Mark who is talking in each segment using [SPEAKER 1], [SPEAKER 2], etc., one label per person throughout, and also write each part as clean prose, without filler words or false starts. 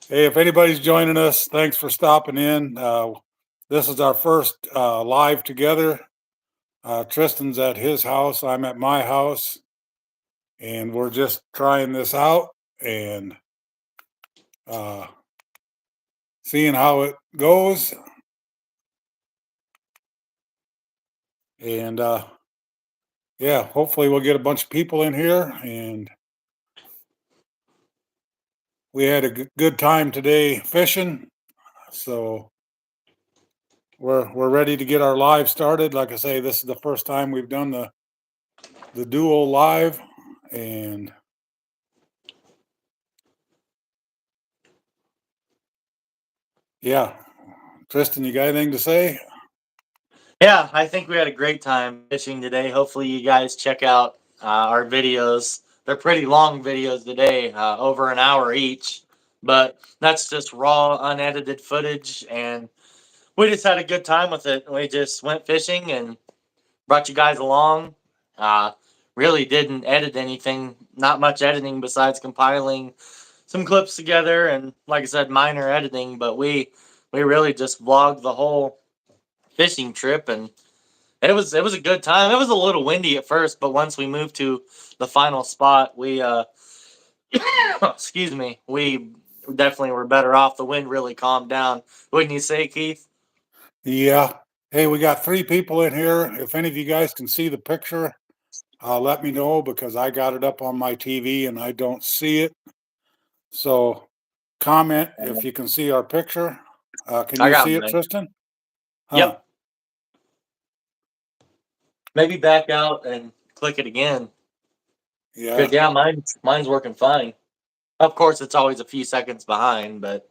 [SPEAKER 1] Hey, if anybody's joining us, thanks for stopping in. This is our first live together. Tristan's at his house, I'm at my house, and we're just trying this out and uh, seeing how it goes. And yeah, hopefully we'll get a bunch of people in here. And we had a good time today fishing, so we're ready to get our live started. Like I say, this is the first time we've done the duo live, and yeah, Tristan, you got anything to say?
[SPEAKER 2] Yeah, I think we had a great time fishing today. Hopefully, you guys check out our videos. They're pretty long videos today, over an hour each, but that's just raw, unedited footage, and we just had a good time with it. We just went fishing and brought you guys along. Uh, really didn't edit anything, not much editing besides compiling some clips together, and like I said, minor editing, but we really just vlogged the whole fishing trip, and it was a good time. It was a little windy at first, but once we moved to the final spot, we excuse me, we definitely were better off. The wind really calmed down. Wouldn't you say, Keith?
[SPEAKER 1] Yeah. Hey, we got three people in here. If any of you guys can see the picture, let me know because I got it up on my TV and I don't see it. So comment if you can see our picture. Can
[SPEAKER 2] I
[SPEAKER 1] you
[SPEAKER 2] got
[SPEAKER 1] see it,
[SPEAKER 2] mine.
[SPEAKER 1] Tristan? Huh?
[SPEAKER 2] Yep. Maybe back out and click it again. Cause
[SPEAKER 1] Yeah.
[SPEAKER 2] yeah, mine's working fine. Of course, it's always a few seconds behind, but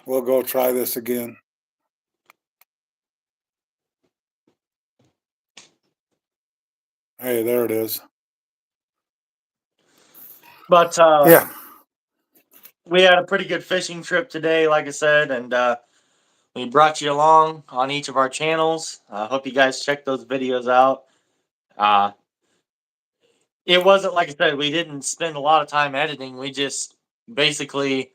[SPEAKER 1] We'll go try this again. Hey, there it is.
[SPEAKER 2] but
[SPEAKER 1] Yeah.
[SPEAKER 2] we had a pretty good fishing trip today, like I said, and we brought you along on each of our channels. I hope you guys check those videos out. Uh, it wasn't like I said, we didn't spend a lot of time editing. We just basically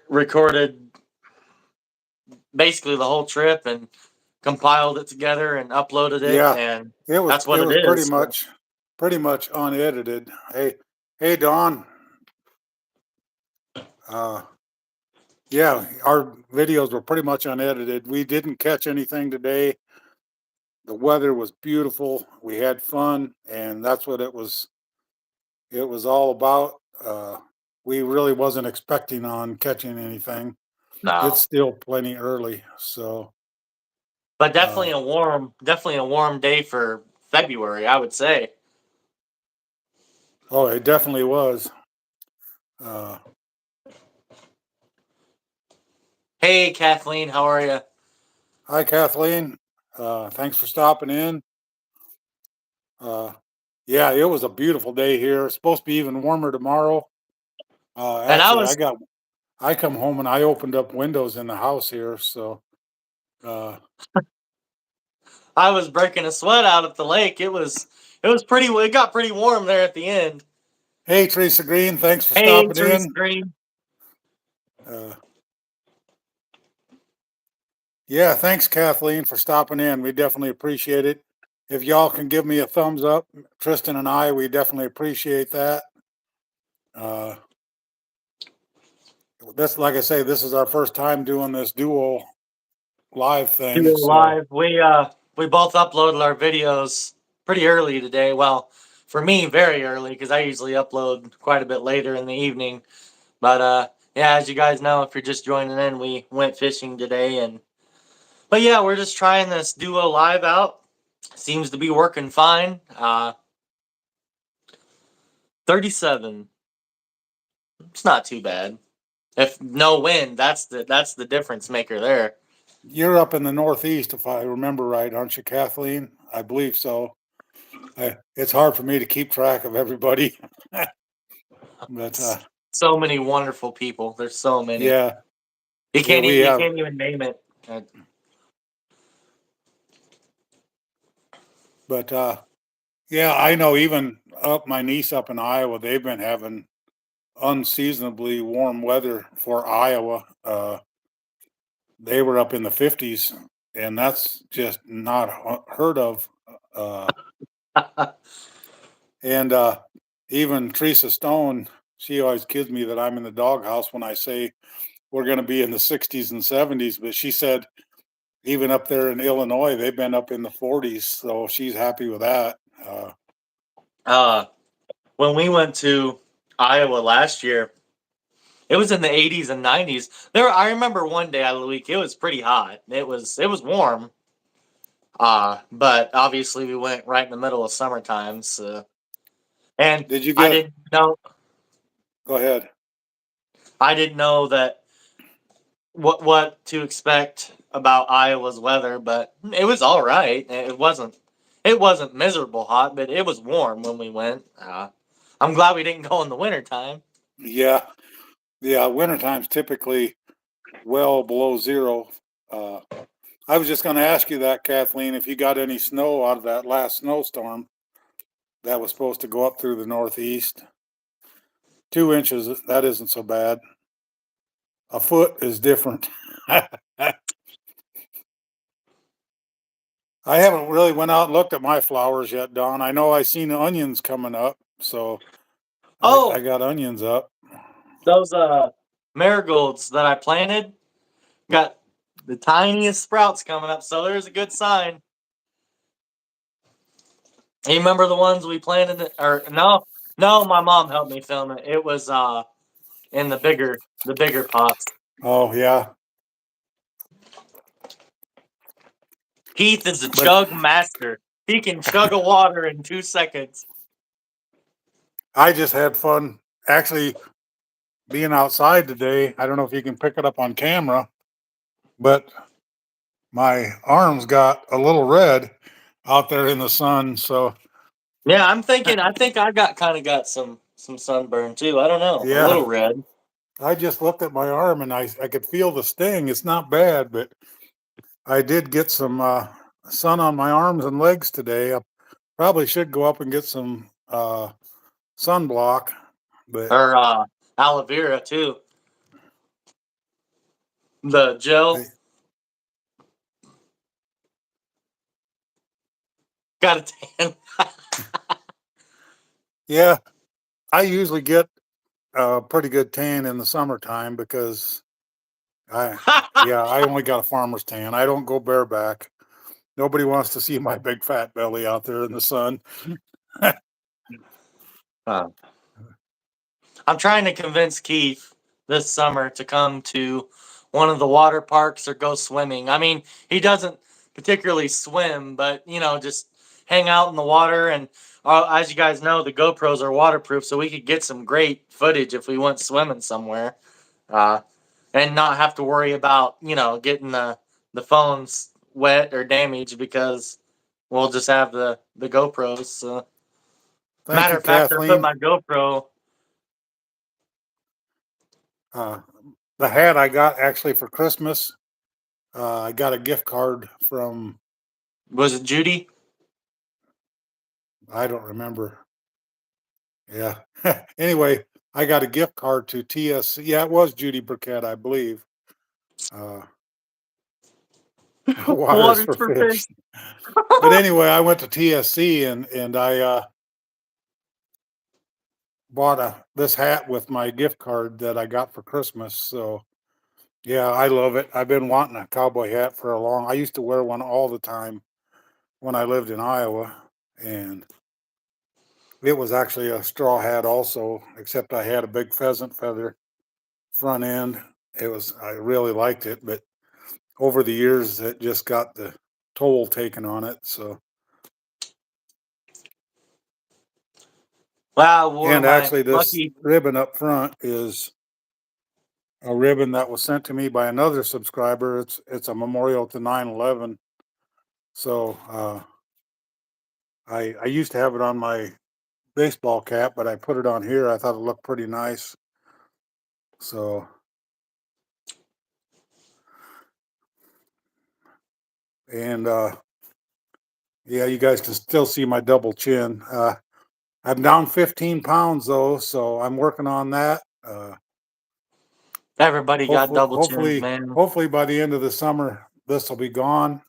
[SPEAKER 2] recorded basically the whole trip and compiled it together and uploaded it,
[SPEAKER 1] Yeah.
[SPEAKER 2] and
[SPEAKER 1] It was
[SPEAKER 2] that's
[SPEAKER 1] it
[SPEAKER 2] what it
[SPEAKER 1] was
[SPEAKER 2] is. So,
[SPEAKER 1] pretty much unedited. Hey Don. Uh yeah, our videos were pretty much unedited. We didn't catch anything today. The weather was beautiful. We had fun, and that's what it was all about. We really wasn't expecting on catching anything. It's
[SPEAKER 2] no,
[SPEAKER 1] still plenty early, so
[SPEAKER 2] but
[SPEAKER 1] uh,
[SPEAKER 2] definitely a warm day for February, I would say.
[SPEAKER 1] oh, it definitely was. Uh,
[SPEAKER 2] Hey, Kathleen, how are you?
[SPEAKER 1] Hi, Kathleen. Thanks for stopping in. Uh, yeah, it was a beautiful day here. It's supposed to be even warmer tomorrow.
[SPEAKER 2] And I
[SPEAKER 1] Actually,
[SPEAKER 2] was
[SPEAKER 1] I come home and I opened up windows in the house here, so uh,
[SPEAKER 2] I was breaking a sweat out at the lake. It was pretty. It got pretty warm there at the end.
[SPEAKER 1] hey, Teresa Green, thanks for
[SPEAKER 2] Hey,
[SPEAKER 1] stopping
[SPEAKER 2] Teresa
[SPEAKER 1] in.
[SPEAKER 2] Green.
[SPEAKER 1] Uh, yeah, thanks, Kathleen, for stopping in. We definitely appreciate it. If y'all can give me a thumbs up, Tristan and I, we definitely appreciate that. Uh, this, like I say, this is our first time doing this duo live thing.
[SPEAKER 2] Duo
[SPEAKER 1] So,
[SPEAKER 2] Live. We both uploaded our videos pretty early today. Well, for me, very early because I usually upload quite a bit later in the evening. But yeah, as you guys know, if you're just joining in, we went fishing today, and but yeah, we're just trying this Duo Live out. Seems to be working fine. 37. It's not too bad. If no wind, that's the difference maker there.
[SPEAKER 1] you're up in the Northeast, if I remember right, aren't you, Kathleen? I believe so. It's hard for me to keep track of everybody, but
[SPEAKER 2] So many wonderful people. There's so many.
[SPEAKER 1] yeah,
[SPEAKER 2] You
[SPEAKER 1] yeah,
[SPEAKER 2] can't
[SPEAKER 1] we
[SPEAKER 2] you
[SPEAKER 1] have.
[SPEAKER 2] can't even name it.
[SPEAKER 1] But Yeah, I know even up my niece up in Iowa, they've been having unseasonably warm weather for Iowa. They were up in the 50s, and that's just not heard of. Uh, and even Teresa Stone, she always kids me that I'm in the doghouse when I say we're going to be in the 60s and 70s. But she said even up there in Illinois, they've been up in the 40s, so she's happy with that.
[SPEAKER 2] uh, when we went to Iowa last year, it was in the 80s and 90s. I remember one day out of the week, it was pretty hot. It was warm. But obviously we went right in the middle of summertime, so and
[SPEAKER 1] Did you
[SPEAKER 2] I
[SPEAKER 1] get?
[SPEAKER 2] didn't know
[SPEAKER 1] Go ahead.
[SPEAKER 2] I didn't know that what to expect about Iowa's weather, but it was all right. It wasn't miserable hot, but it was warm when we went. I'm glad we didn't go in the wintertime.
[SPEAKER 1] Yeah, yeah. Wintertime's typically well below zero. Uh, I was just going to ask you that, Kathleen, if you got any snow out of that last snowstorm that was supposed to go up through the Northeast. 2 inches, that isn't so bad. A foot is different. I haven't really went out and looked at my flowers yet, Don. I know I seen onions coming up, so I
[SPEAKER 2] Oh,
[SPEAKER 1] got onions up.
[SPEAKER 2] those marigolds that I planted got the tiniest sprouts coming up, so there's a good sign. You remember the ones we planted? Or no, no, my mom helped me film it. It was in the bigger pots.
[SPEAKER 1] Oh yeah,
[SPEAKER 2] Keith is a
[SPEAKER 1] but
[SPEAKER 2] chug master. He can chug a water in 2 seconds.
[SPEAKER 1] I just had fun actually being outside today. I don't know if you can pick it up on camera, but my arms got a little red out there in the sun. So
[SPEAKER 2] Yeah, I'm thinking. I think I got some sunburn too. I don't know, a
[SPEAKER 1] yeah,
[SPEAKER 2] little red.
[SPEAKER 1] I just looked at my arm and I could feel the sting. It's not bad, but I did get some sun on my arms and legs today. I probably should go up and get some sunblock, but
[SPEAKER 2] Or aloe vera too. The
[SPEAKER 1] I,
[SPEAKER 2] gel got a tan.
[SPEAKER 1] yeah, I usually get a pretty good tan in the summertime because I, yeah, I only got a farmer's tan. I don't go bareback. Nobody wants to see my big fat belly out there in the sun.
[SPEAKER 2] Uh, I'm trying to convince Keith this summer to come to one of the water parks or go swimming. I mean, he doesn't particularly swim, but just hang out in the water. And as you guys know, the GoPros are waterproof, so we could get some great footage if we went swimming somewhere, uh, and not have to worry about getting the phones wet or damaged because we'll just have the GoPros.
[SPEAKER 1] Thank
[SPEAKER 2] Matter
[SPEAKER 1] you,
[SPEAKER 2] of fact, I put
[SPEAKER 1] Kathleen.
[SPEAKER 2] my GoPro.
[SPEAKER 1] Uh, the hat I got actually for Christmas, I got a gift card from,
[SPEAKER 2] Was it Judy?
[SPEAKER 1] I don't remember. Yeah. Anyway, I got a gift card to TSC. Yeah, it was Judy Burkett, I believe. Uh, Waters
[SPEAKER 2] Waters
[SPEAKER 1] for
[SPEAKER 2] for fish.
[SPEAKER 1] Fish. But anyway, I went to TSC and I bought this hat with my gift card that I got for Christmas. So yeah, I love it. I've been wanting a cowboy hat for a long. I used to wear one all the time when I lived in Iowa, and it was actually a straw hat also, except I had a big pheasant feather front end. I really liked it, but over the years it just got the toll taken on it. So,
[SPEAKER 2] Wow, one of
[SPEAKER 1] and
[SPEAKER 2] my
[SPEAKER 1] actually this
[SPEAKER 2] lucky.
[SPEAKER 1] ribbon up front is a ribbon that was sent to me by another subscriber. It's a memorial to 9/11. So, I used to have it on my baseball cap, but I put it on here. I thought it looked pretty nice. So, and Yeah, you guys can still see my double chin. I'm down 15 pounds though, so I'm working on that.
[SPEAKER 2] Everybody got
[SPEAKER 1] Hopefully,
[SPEAKER 2] double chins,
[SPEAKER 1] hopefully,
[SPEAKER 2] man.
[SPEAKER 1] hopefully by the end of the summer, this will be gone.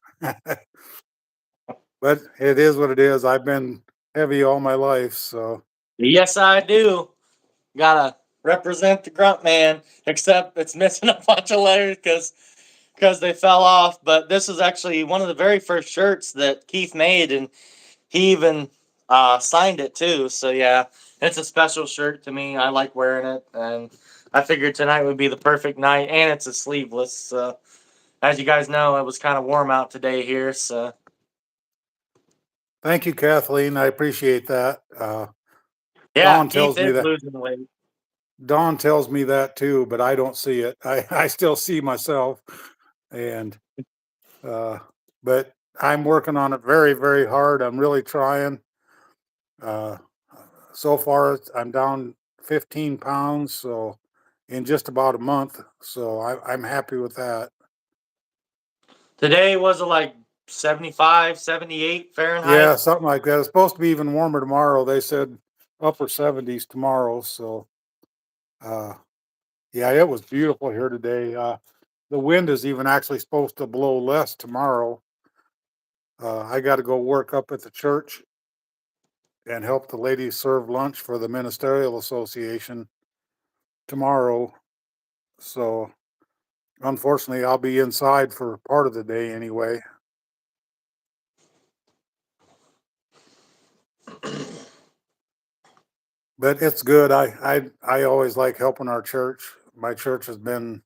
[SPEAKER 1] But it is what it is. I've been heavy all my life, so
[SPEAKER 2] Yes, I do. Gotta represent the grunt man, except it's missing a bunch of letters because they fell off. But this is actually one of the very first shirts that Keith made, and he even signed it too. So yeah, it's a special shirt to me. I like wearing it, and I figured tonight would be the perfect night. And it's a sleeveless. So as you guys know, it was kind of warm out today here. So
[SPEAKER 1] thank you, Kathleen. I appreciate that.
[SPEAKER 2] yeah,
[SPEAKER 1] Dawn
[SPEAKER 2] Keith
[SPEAKER 1] tells me
[SPEAKER 2] is
[SPEAKER 1] that.
[SPEAKER 2] losing weight.
[SPEAKER 1] Dawn tells me that too, but I don't see it. I still see myself, and uh, but I'm working on it very, very hard. I'm really trying. Uh, so far, I'm down 15 pounds, so in just about a month. So I'm happy with that.
[SPEAKER 2] Today was like 75, 78
[SPEAKER 1] Yeah,
[SPEAKER 2] Fahrenheit.
[SPEAKER 1] something like that. It's supposed to be even warmer tomorrow. They said upper 70s tomorrow. So, uh, yeah, it was beautiful here today. The wind is even actually supposed to blow less tomorrow. I got to go work up at the church and help the ladies serve lunch for the ministerial association tomorrow. So, unfortunately, I'll be inside for part of the day anyway. But it's good. I always like helping our church. My church has been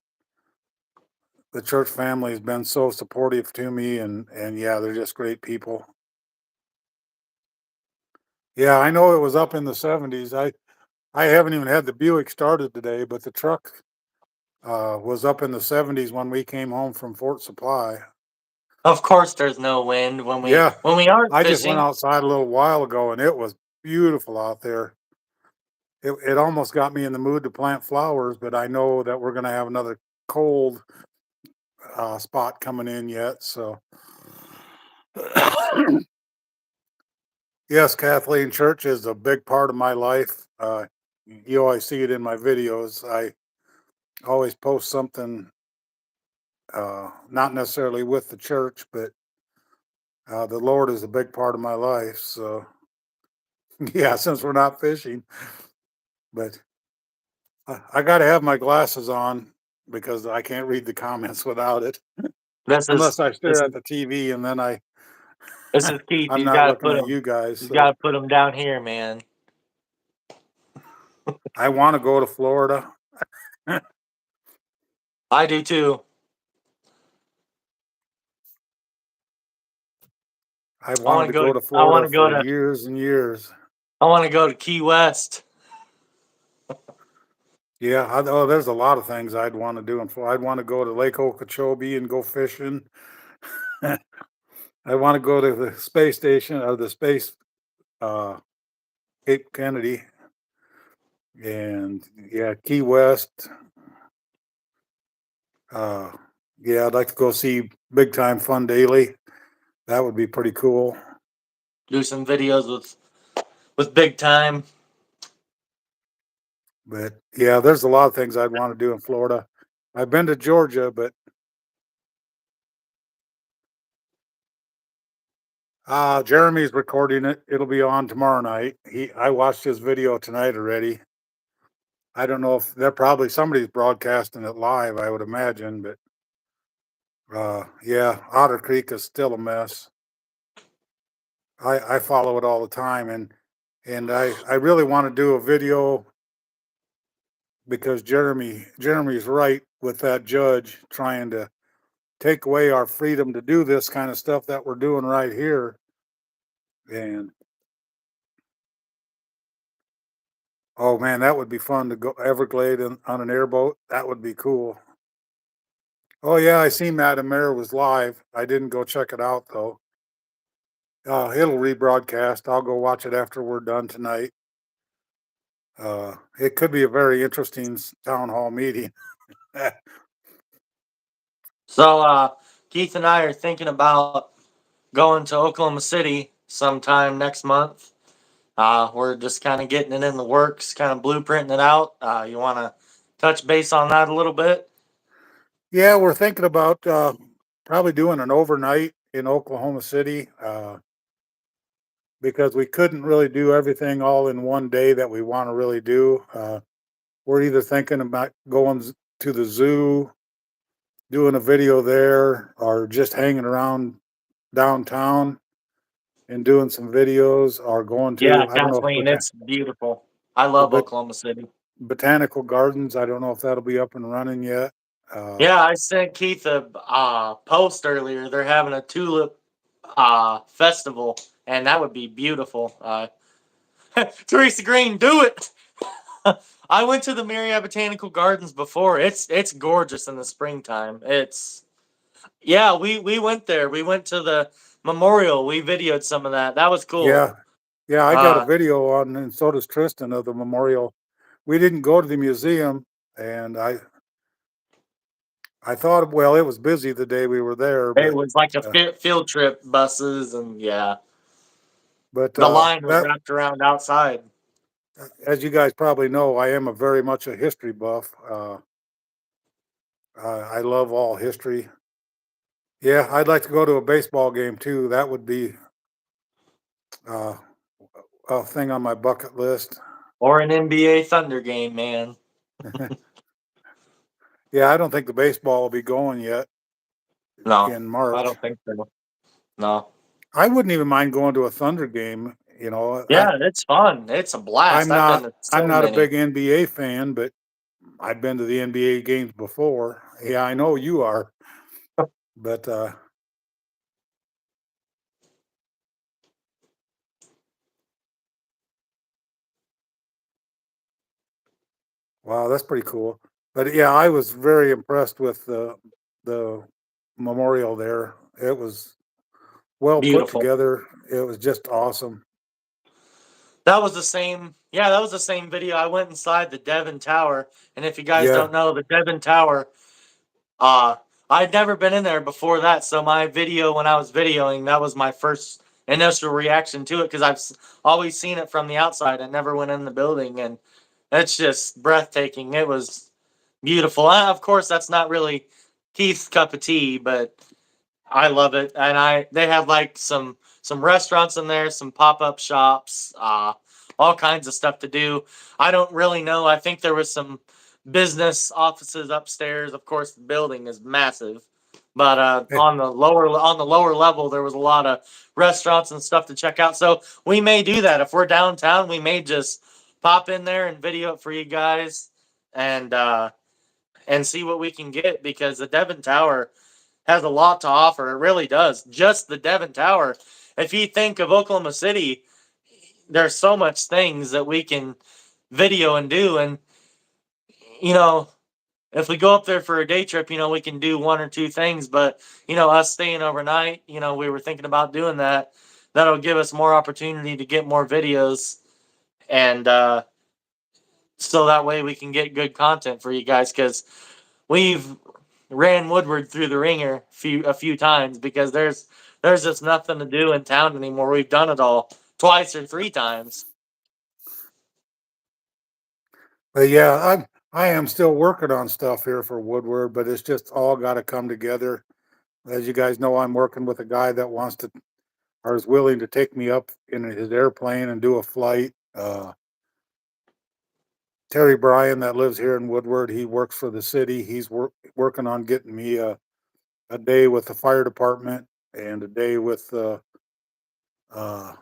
[SPEAKER 1] the church family has been so supportive to me, and yeah, they're just great people. Yeah, I know it was up in the 70s. I haven't even had the Buick started today, but the truck was up in the 70s when we came home from Fort Supply.
[SPEAKER 2] Of course, there's no wind
[SPEAKER 1] Yeah,
[SPEAKER 2] when we aren't
[SPEAKER 1] I just went
[SPEAKER 2] fishing.
[SPEAKER 1] outside a little while ago and it was beautiful out there. It almost got me in the mood to plant flowers, but I know that we're going to have another cold spot coming in yet. So, yes, Kathleen, church is a big part of my life. You always see it in my videos. I always post something, not necessarily with the church, but the Lord is a big part of my life. So, yeah, since we're not fishing, but I got to have my glasses on because I can't read the comments without it,
[SPEAKER 2] This is
[SPEAKER 1] unless I
[SPEAKER 2] this
[SPEAKER 1] stare at
[SPEAKER 2] is
[SPEAKER 1] the TV and then
[SPEAKER 2] this is Keith.
[SPEAKER 1] I'm not looking at you guys.
[SPEAKER 2] He's got
[SPEAKER 1] So
[SPEAKER 2] to put them down here, man.
[SPEAKER 1] I want to go to Florida.
[SPEAKER 2] I do too.
[SPEAKER 1] I wanted to go to
[SPEAKER 2] I want
[SPEAKER 1] Florida
[SPEAKER 2] to go
[SPEAKER 1] for
[SPEAKER 2] to.
[SPEAKER 1] years and years.
[SPEAKER 2] I want to go to Key West.
[SPEAKER 1] Yeah, oh, there's a lot of things I'd want to do in Florida. I'd want to go to Lake Okeechobee and go fishing. I want to go to the space station or the space uh, Cape Kennedy and yeah, Key West. Uh, yeah, I'd like to go see Big Time Fun Daily. That would be pretty cool.
[SPEAKER 2] Do some videos with Big Time.
[SPEAKER 1] But yeah, there's a lot of things I'd want to do in Florida. I've been to Georgia, but Jeremy's recording it. It'll be on tomorrow night. I watched his video tonight already. I don't know if they're probably somebody's broadcasting it live, I would imagine, but yeah, Otter Creek is still a mess. I follow it all the time, and I really want to do a video because Jeremy's right with that judge trying to take away our freedom to do this kind of stuff that we're doing right here. And oh man, that would be fun to go Everglade on an airboat. That would be cool. Oh yeah, I seen Madam Mayor was live. I didn't go check it out though. It'll rebroadcast. I'll go watch it after we're done tonight. It could be a very interesting town hall meeting.
[SPEAKER 2] So Keith and I are thinking about going to Oklahoma City sometime next month. We're just kind of getting it in the works, kind of blueprinting it out. You want to touch base on that a little bit?
[SPEAKER 1] Yeah, we're thinking about probably doing an overnight in Oklahoma City because we couldn't really do everything all in one day that we want to really do. We're either thinking about going to the zoo, doing a video there, or just hanging around downtown and doing some videos, or going
[SPEAKER 2] Yeah,
[SPEAKER 1] to, I don't know if
[SPEAKER 2] Kathleen, it's beautiful. I
[SPEAKER 1] the
[SPEAKER 2] love Oklahoma City.
[SPEAKER 1] botanical gardens. I don't know if that'll be up and running yet.
[SPEAKER 2] Yeah, I sent Keith a post earlier. They're having a tulip festival, and that would be beautiful. Teresa Green, do it. I went to the Myriad Botanical Gardens before. It's gorgeous in the springtime. It's yeah, we went there. We went to the memorial. We videoed some of that. That was cool.
[SPEAKER 1] Yeah, yeah, I got a
[SPEAKER 2] Uh,
[SPEAKER 1] video on, and so does Tristan, of the memorial. We didn't go to the museum, and I thought, well, it was busy the day we were there,
[SPEAKER 2] it
[SPEAKER 1] but
[SPEAKER 2] was like a
[SPEAKER 1] uh,
[SPEAKER 2] field trip, buses, and yeah,
[SPEAKER 1] but
[SPEAKER 2] the line was
[SPEAKER 1] that,
[SPEAKER 2] wrapped around outside.
[SPEAKER 1] as you guys probably know, I am a very much a history buff. I love all history. Yeah, I'd like to go to a baseball game too. That would be uh, a thing on my bucket list.
[SPEAKER 2] Or an NBA Thunder game, man.
[SPEAKER 1] Yeah, I don't think the baseball will be going yet
[SPEAKER 2] No,
[SPEAKER 1] in
[SPEAKER 2] I
[SPEAKER 1] March.
[SPEAKER 2] don't think so. No.
[SPEAKER 1] I wouldn't even mind going to a Thunder game. You know,
[SPEAKER 2] Yeah, it's fun. It's a blast.
[SPEAKER 1] I'm
[SPEAKER 2] I've been
[SPEAKER 1] not
[SPEAKER 2] to
[SPEAKER 1] I'm
[SPEAKER 2] so
[SPEAKER 1] not a
[SPEAKER 2] many.
[SPEAKER 1] big NBA fan, but I've been to the NBA games before. Yeah, I know you are, but wow, that's pretty cool. But yeah, I was very impressed with the memorial there. It was well put
[SPEAKER 2] Beautiful.
[SPEAKER 1] together. It was just awesome.
[SPEAKER 2] That was the same. Yeah, that was the same video. I went inside the Devon Tower, and if you guys
[SPEAKER 1] Yeah,
[SPEAKER 2] don't know, the Devon Tower, uh, I'd never been in there before that. So my video, when I was videoing, that was my first initial reaction to it because always seen it from the outside. I never went in the building, and it's just breathtaking. It was beautiful. Of course, that's not really Keith's cup of tea, but I love it, and they have like some restaurants in there, some pop up shops, all kinds of stuff to do. I don't really know. I think there was some business offices upstairs. Of course, the building is massive, but
[SPEAKER 1] Eh,
[SPEAKER 2] on the lower level, there was a lot of restaurants and stuff to check out. So we may do that if we're downtown. We may just pop in there and video it for you guys, and uh, and see what we can get because the Devon Tower has a lot to offer. It really does. Just the Devon Tower. If you think of Oklahoma City, there's so much things that we can video and do. And, you know, if we go up there for a day trip, we can do one or two things. But, us staying overnight, we were thinking about doing that. That'll give us more opportunity to get more videos. And so that way we can get good content for you guys because we've ran Woodward through the ringer a few times because there's just nothing to do in town anymore. We've done it all twice or three times.
[SPEAKER 1] but yeah, I am still working on stuff here for Woodward, but it's just all got to come together. As you guys know, I'm working with a guy that wants to or is willing to take me up in his airplane and do a flight. Terry Bryan, that lives here in Woodward, he works for the city. He's working on getting me a day with the fire department and a day with uh,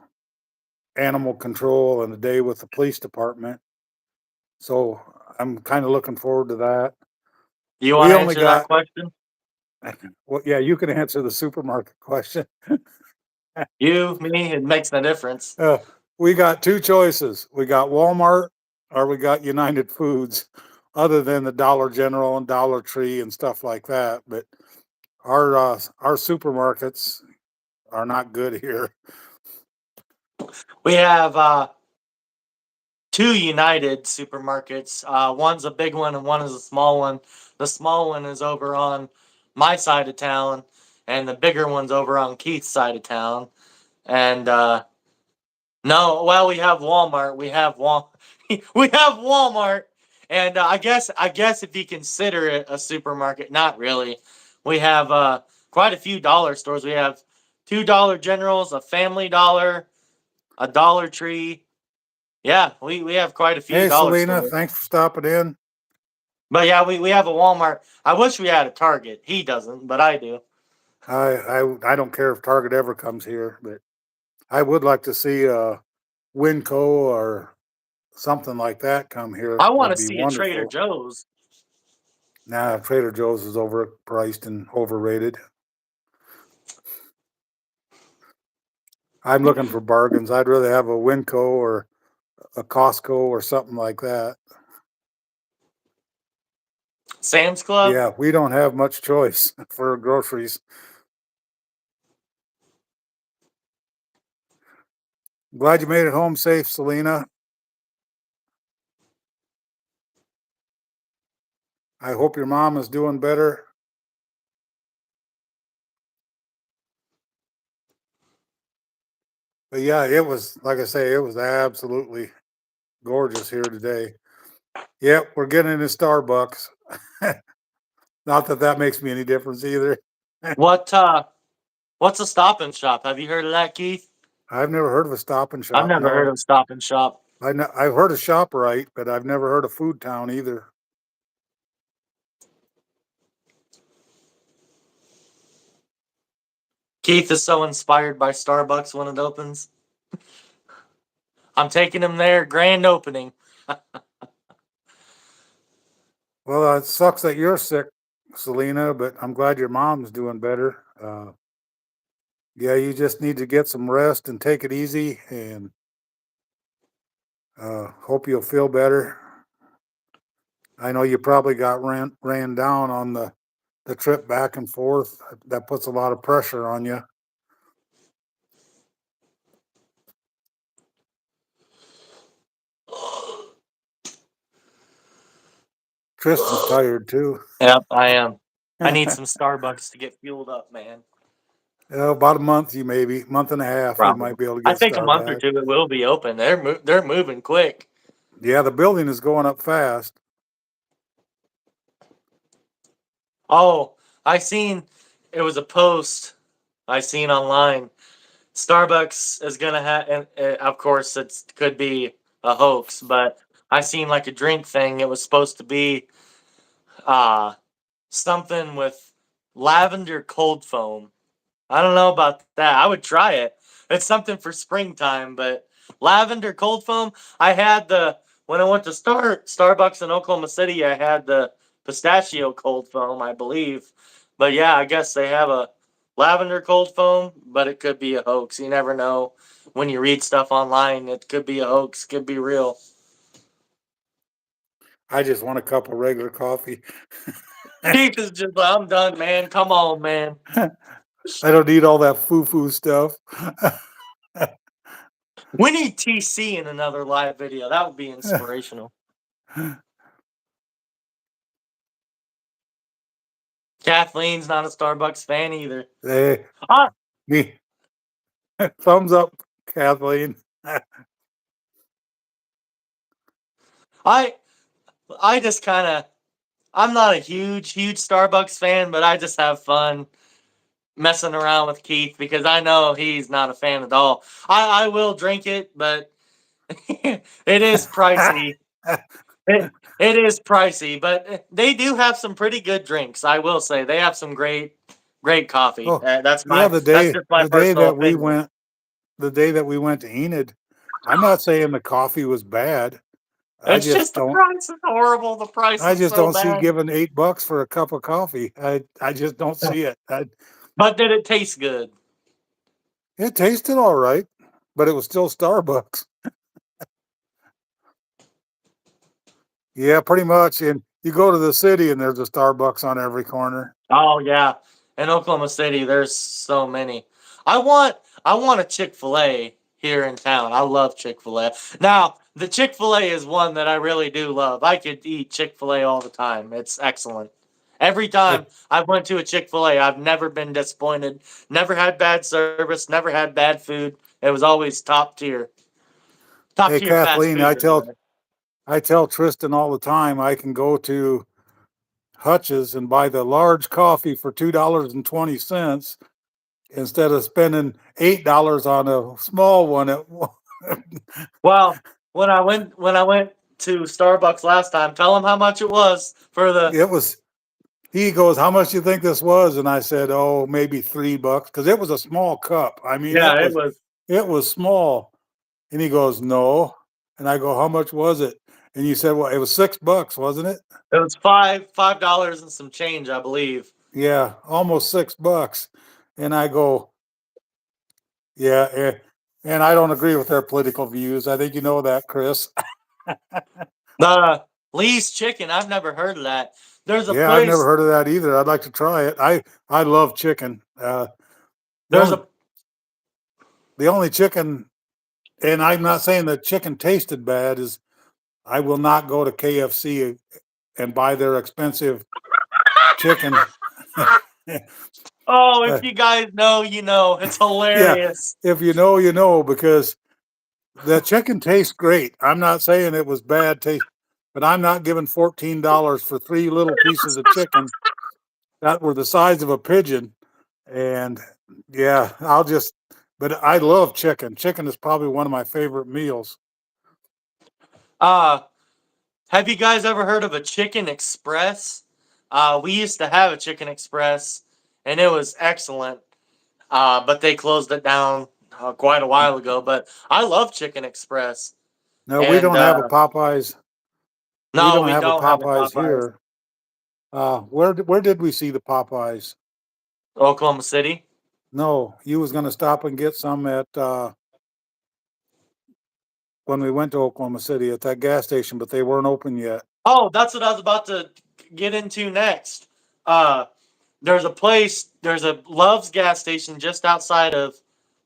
[SPEAKER 1] animal control and a day with the police department. So I'm kind of looking forward to that.
[SPEAKER 2] You want
[SPEAKER 1] We
[SPEAKER 2] to
[SPEAKER 1] only
[SPEAKER 2] answer that
[SPEAKER 1] got,
[SPEAKER 2] question?
[SPEAKER 1] well, yeah, you can answer the supermarket question.
[SPEAKER 2] You, me, it makes no difference.
[SPEAKER 1] Uh, we got two choices. We got Walmart or we got United Foods, other than the Dollar General and Dollar Tree and stuff like that. But our supermarkets are not good here.
[SPEAKER 2] We have two United supermarkets. One's a big one and one is a small one. The small one is over on my side of town, and the bigger one's over on Keith's side of town. And no, well, we have Walmart. We have Walmart, and I guess if you consider it a supermarket, not really. We have quite a few dollar stores. We have two Dollar Generals, a Family Dollar, a Dollar Tree. Yeah, we have quite a few
[SPEAKER 1] Hey,
[SPEAKER 2] dollar
[SPEAKER 1] Selena,
[SPEAKER 2] stores.
[SPEAKER 1] thanks for stopping in.
[SPEAKER 2] But yeah, we have a Walmart. I wish we had a Target. He doesn't, but I do.
[SPEAKER 1] I don't care if Target ever comes here, but I would like to see a Winco or something like that come here.
[SPEAKER 2] I want
[SPEAKER 1] Would
[SPEAKER 2] to
[SPEAKER 1] be
[SPEAKER 2] see a Trader
[SPEAKER 1] wonderful.
[SPEAKER 2] Joe's.
[SPEAKER 1] Nah, Trader Joe's is overpriced and overrated. I'm looking for bargains. I'd rather have a Winco or a Costco or something like that.
[SPEAKER 2] Sam's Club.
[SPEAKER 1] Yeah, we don't have much choice for groceries. Glad you made it home safe, Selena. I hope your mom is doing better. But yeah, it was, like I say, it was absolutely gorgeous here today. Yep, we're getting into Starbucks. Not that that makes me any difference either.
[SPEAKER 2] What what's a Stop and Shop? Have you heard of that, Keith?
[SPEAKER 1] I've never heard of a Stop and
[SPEAKER 2] I've
[SPEAKER 1] Shop.
[SPEAKER 2] never heard
[SPEAKER 1] No,
[SPEAKER 2] of Stop and Shop.
[SPEAKER 1] I've heard of ShopRite, but I've never heard of Food Town either.
[SPEAKER 2] Keith is so inspired by Starbucks when it opens. I'm taking him there, grand opening.
[SPEAKER 1] Well, it sucks that you're sick, Selena, but I'm glad your mom's doing better. Yeah, you just need to get some rest and take it easy, and hope you'll feel better. I know you probably got ran down on the trip back and forth. That puts a lot of pressure on you. Tristan's tired too.
[SPEAKER 2] Yep, I am. I need some Starbucks to get fueled up, man.
[SPEAKER 1] About a month, you maybe month and a half, you might
[SPEAKER 2] Probably.
[SPEAKER 1] be able to
[SPEAKER 2] I
[SPEAKER 1] get
[SPEAKER 2] think a month or
[SPEAKER 1] Starbucks.
[SPEAKER 2] two it will be open. They're moving quick.
[SPEAKER 1] Yeah, the building is going up fast.
[SPEAKER 2] Oh, I seen it was a post I seen online. Starbucks is gonna have, and of course it could be a hoax, but I seen like a drink thing. It was supposed to be uh something with lavender cold foam. I don't know about that. I would try it. It's something for springtime, but lavender cold foam. I had the when I went to Starbucks in Oklahoma City. I had the pistachio cold foam, I believe. But yeah, I guess they have a lavender cold foam, but it could be a hoax. You never know when you read stuff online. It could be a hoax. Could be real.
[SPEAKER 1] I just want a cup of regular coffee.
[SPEAKER 2] Keith is just, I'm done, man. Come on, man.
[SPEAKER 1] I don't need all that foo-foo stuff.
[SPEAKER 2] We need TC in another live video. That would be inspirational. Kathleen's not a Starbucks fan either.
[SPEAKER 1] Hey,
[SPEAKER 2] Ah,
[SPEAKER 1] me. Thumbs up, Kathleen.
[SPEAKER 2] I I just kind of I'm not a huge Starbucks fan, but I just have fun messing around with Keith because I know he's not a fan at all. I will drink it, but it is pricey. It is pricey, but they do have some pretty good drinks. I will say they have some great coffee.
[SPEAKER 1] Oh, yeah,
[SPEAKER 2] That's just my
[SPEAKER 1] the day
[SPEAKER 2] personal
[SPEAKER 1] that we
[SPEAKER 2] opinion.
[SPEAKER 1] went the day that we went to Enid, I'm not saying the coffee was bad. I
[SPEAKER 2] It's
[SPEAKER 1] just
[SPEAKER 2] just the
[SPEAKER 1] don't
[SPEAKER 2] price is horrible. The price
[SPEAKER 1] I
[SPEAKER 2] is
[SPEAKER 1] just
[SPEAKER 2] so
[SPEAKER 1] don't see
[SPEAKER 2] bad.
[SPEAKER 1] giving $8 for a cup of coffee. I just don't see it.
[SPEAKER 2] But did it taste good?
[SPEAKER 1] It tasted all right, but it was still Starbucks. Yeah, pretty much. And you go to the city and there's a Starbucks on every corner.
[SPEAKER 2] Oh yeah, in Oklahoma City, there's so many. I want a Chick-fil-A here in town. I love Chick-fil-A. Now, the Chick-fil-A is one that I really do love. I could eat Chick-fil-A all the time. It's excellent. Every
[SPEAKER 1] Hey,
[SPEAKER 2] time I went to a Chick-fil-A, I've never been disappointed. Never had bad service, never had bad food. It was always top tier. Top
[SPEAKER 1] hey,
[SPEAKER 2] tier fast
[SPEAKER 1] Kathleen,
[SPEAKER 2] food anyway.
[SPEAKER 1] I tell Tristan all the time I can go to Hutch's and buy the large coffee for $2.20 instead of spending $8 on a small one.
[SPEAKER 2] Well, when I went to Starbucks last time, tell them how much it was for the.
[SPEAKER 1] It was he goes, "How much do you think this was?" And I said, "Oh, maybe $3 because it was a small cup. I mean,
[SPEAKER 2] Yeah, it
[SPEAKER 1] it was small." And he goes, "No." And I go, "How much was it?" And you said, "Well, it was $6, wasn't it?"
[SPEAKER 2] was $5 and some change, I believe.
[SPEAKER 1] Yeah, almost $6. And I go, "Yeah." And I don't agree with their political views. I think you know that, Chris.
[SPEAKER 2] The Lee's Chicken, I've never heard of that. There's a
[SPEAKER 1] Yeah, I've never
[SPEAKER 2] place.
[SPEAKER 1] heard of that either. I'd like to try it. I love chicken. The
[SPEAKER 2] There's
[SPEAKER 1] only
[SPEAKER 2] a
[SPEAKER 1] the only chicken, and I'm not saying that chicken tasted bad, is I will not go to KFC and buy their expensive chicken.
[SPEAKER 2] Oh,
[SPEAKER 1] Uh,
[SPEAKER 2] if you guys know, you know. It's
[SPEAKER 1] yeah,
[SPEAKER 2] hilarious.
[SPEAKER 1] if you know, you know, because the chicken tastes great. I'm not saying it was bad taste, but I'm not giving $14 for three little pieces of chicken that were the size of a pigeon. And yeah, but I love chicken. Chicken is probably one of my favorite meals.
[SPEAKER 2] Uh, have you guys ever heard of a Chicken Express? We used to have a Chicken Express, and it was excellent. But they closed it down quite a while ago. But I love Chicken Express.
[SPEAKER 1] No, we
[SPEAKER 2] And
[SPEAKER 1] don't have a Popeyes. We
[SPEAKER 2] no,
[SPEAKER 1] don't
[SPEAKER 2] we
[SPEAKER 1] have a
[SPEAKER 2] don't have a
[SPEAKER 1] Popeyes
[SPEAKER 2] Popeyes.
[SPEAKER 1] here. Where did we see the Popeyes?
[SPEAKER 2] Oklahoma City.
[SPEAKER 1] No, you was going to stop and get some at when we went to Oklahoma City at that gas station, but they weren't open yet.
[SPEAKER 2] Oh, that's what I was about to get into next. Uh, there's a Love's gas station just outside of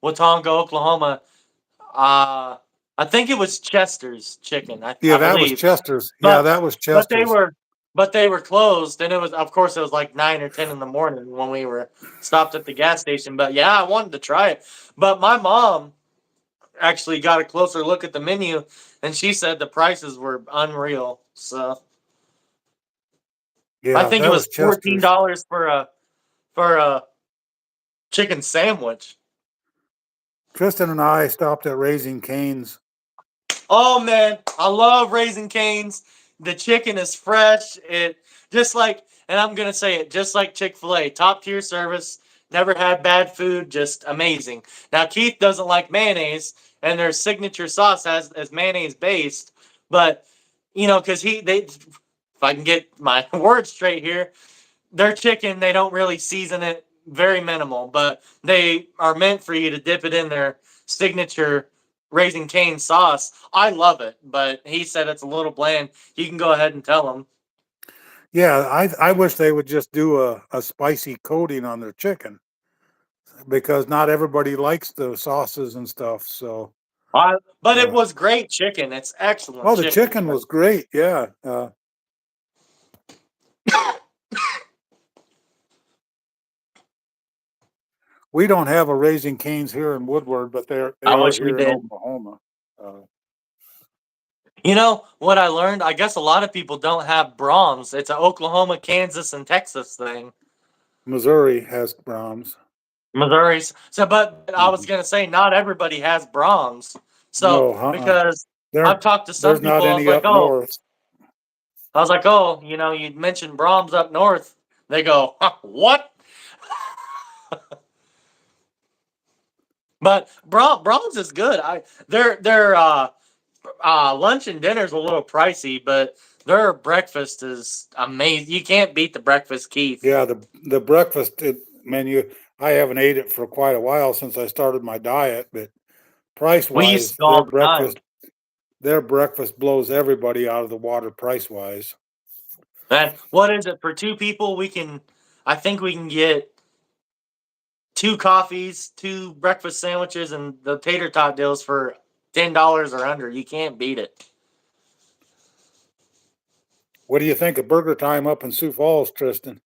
[SPEAKER 2] Watonga, Oklahoma. Uh, I think it was Chester's Chicken,
[SPEAKER 1] Yeah,
[SPEAKER 2] I
[SPEAKER 1] that was
[SPEAKER 2] believe.
[SPEAKER 1] Chester's. Yeah,
[SPEAKER 2] But
[SPEAKER 1] that was
[SPEAKER 2] but they
[SPEAKER 1] Chester's.
[SPEAKER 2] were but they were closed, and of course it was like 9 or 10 in the morning when we were stopped at the gas station. But yeah, I wanted to try it. But my mom actually got a closer look at the menu, and she said the prices were unreal. So I
[SPEAKER 1] Yeah,
[SPEAKER 2] think it
[SPEAKER 1] that
[SPEAKER 2] was
[SPEAKER 1] was Chester's.
[SPEAKER 2] $14 for a chicken sandwich.
[SPEAKER 1] Tristan and I stopped at Raising Cane's.
[SPEAKER 2] Oh man, I love Raising Cane's. The chicken is fresh. It just like, and I'm gonna say it, just like Chick-fil-A, top tier service. Never had bad food, just amazing. Now Keith doesn't like mayonnaise, and their signature sauce has is mayonnaise based, but because if I can get my words straight here, their chicken, they don't really season it, very minimal, but they are meant for you to dip it in their signature Raising Cane sauce. I love it, but he said it's a little bland. You can go ahead and tell him.
[SPEAKER 1] Yeah, I wish they would just do a spicy coating on their chicken because not everybody likes the sauces and stuff. So,
[SPEAKER 2] But it
[SPEAKER 1] uh,
[SPEAKER 2] was great chicken. It's excellent
[SPEAKER 1] oh, the
[SPEAKER 2] chicken.
[SPEAKER 1] chicken was great. Yeah. We don't have a Raising Cane's here in Woodward, but they
[SPEAKER 2] I
[SPEAKER 1] are
[SPEAKER 2] wish we
[SPEAKER 1] here in
[SPEAKER 2] did.
[SPEAKER 1] Oklahoma. Uh,
[SPEAKER 2] You know what I learned? I guess a lot of people don't have Brahms. It's an Oklahoma, Kansas, and Texas thing.
[SPEAKER 1] Missouri has Brahms.
[SPEAKER 2] Missouri's. So, but I was
[SPEAKER 1] Mhm.
[SPEAKER 2] gonna say not everybody has Brahms. So
[SPEAKER 1] No,
[SPEAKER 2] because I've
[SPEAKER 1] there
[SPEAKER 2] talked to some
[SPEAKER 1] there's not
[SPEAKER 2] people,
[SPEAKER 1] any up north.
[SPEAKER 2] you mentioned Brahms up north. They go, huh, what? But Brahms is good. Their lunch and dinner's a little pricey, but their breakfast is amazing. You can't beat the breakfast, Keith.
[SPEAKER 1] Yeah, the breakfast menu. I haven't ate it for quite a while since I started my diet, but price
[SPEAKER 2] We used to
[SPEAKER 1] wise,
[SPEAKER 2] go all the time.
[SPEAKER 1] their breakfast blows everybody out of the water price wise.
[SPEAKER 2] And what is it for two people? I think we can get two coffees, two breakfast sandwiches, and the tater tot deals for $10 or under. You can't beat it.
[SPEAKER 1] What do you think of Burger Time up in Sioux Falls, Tristan?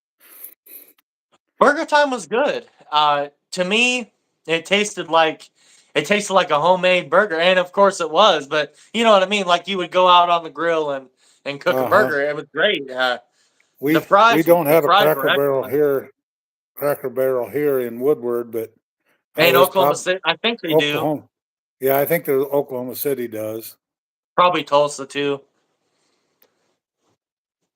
[SPEAKER 2] Burger time was good. To me, it tasted like it tasted like a homemade burger, and of course it was. But you know what I mean? Like you would go out on the grill and cook a
[SPEAKER 1] Uh-huh.
[SPEAKER 2] burger. It was great.
[SPEAKER 1] We don't
[SPEAKER 2] The
[SPEAKER 1] have a
[SPEAKER 2] fries were excellent.
[SPEAKER 1] Cracker Barrel here in Woodward, but
[SPEAKER 2] And
[SPEAKER 1] there's
[SPEAKER 2] Oklahoma
[SPEAKER 1] prob
[SPEAKER 2] City, I think they do.
[SPEAKER 1] Oklahoma. Yeah, I think there's Oklahoma City does.
[SPEAKER 2] Probably Tulsa too.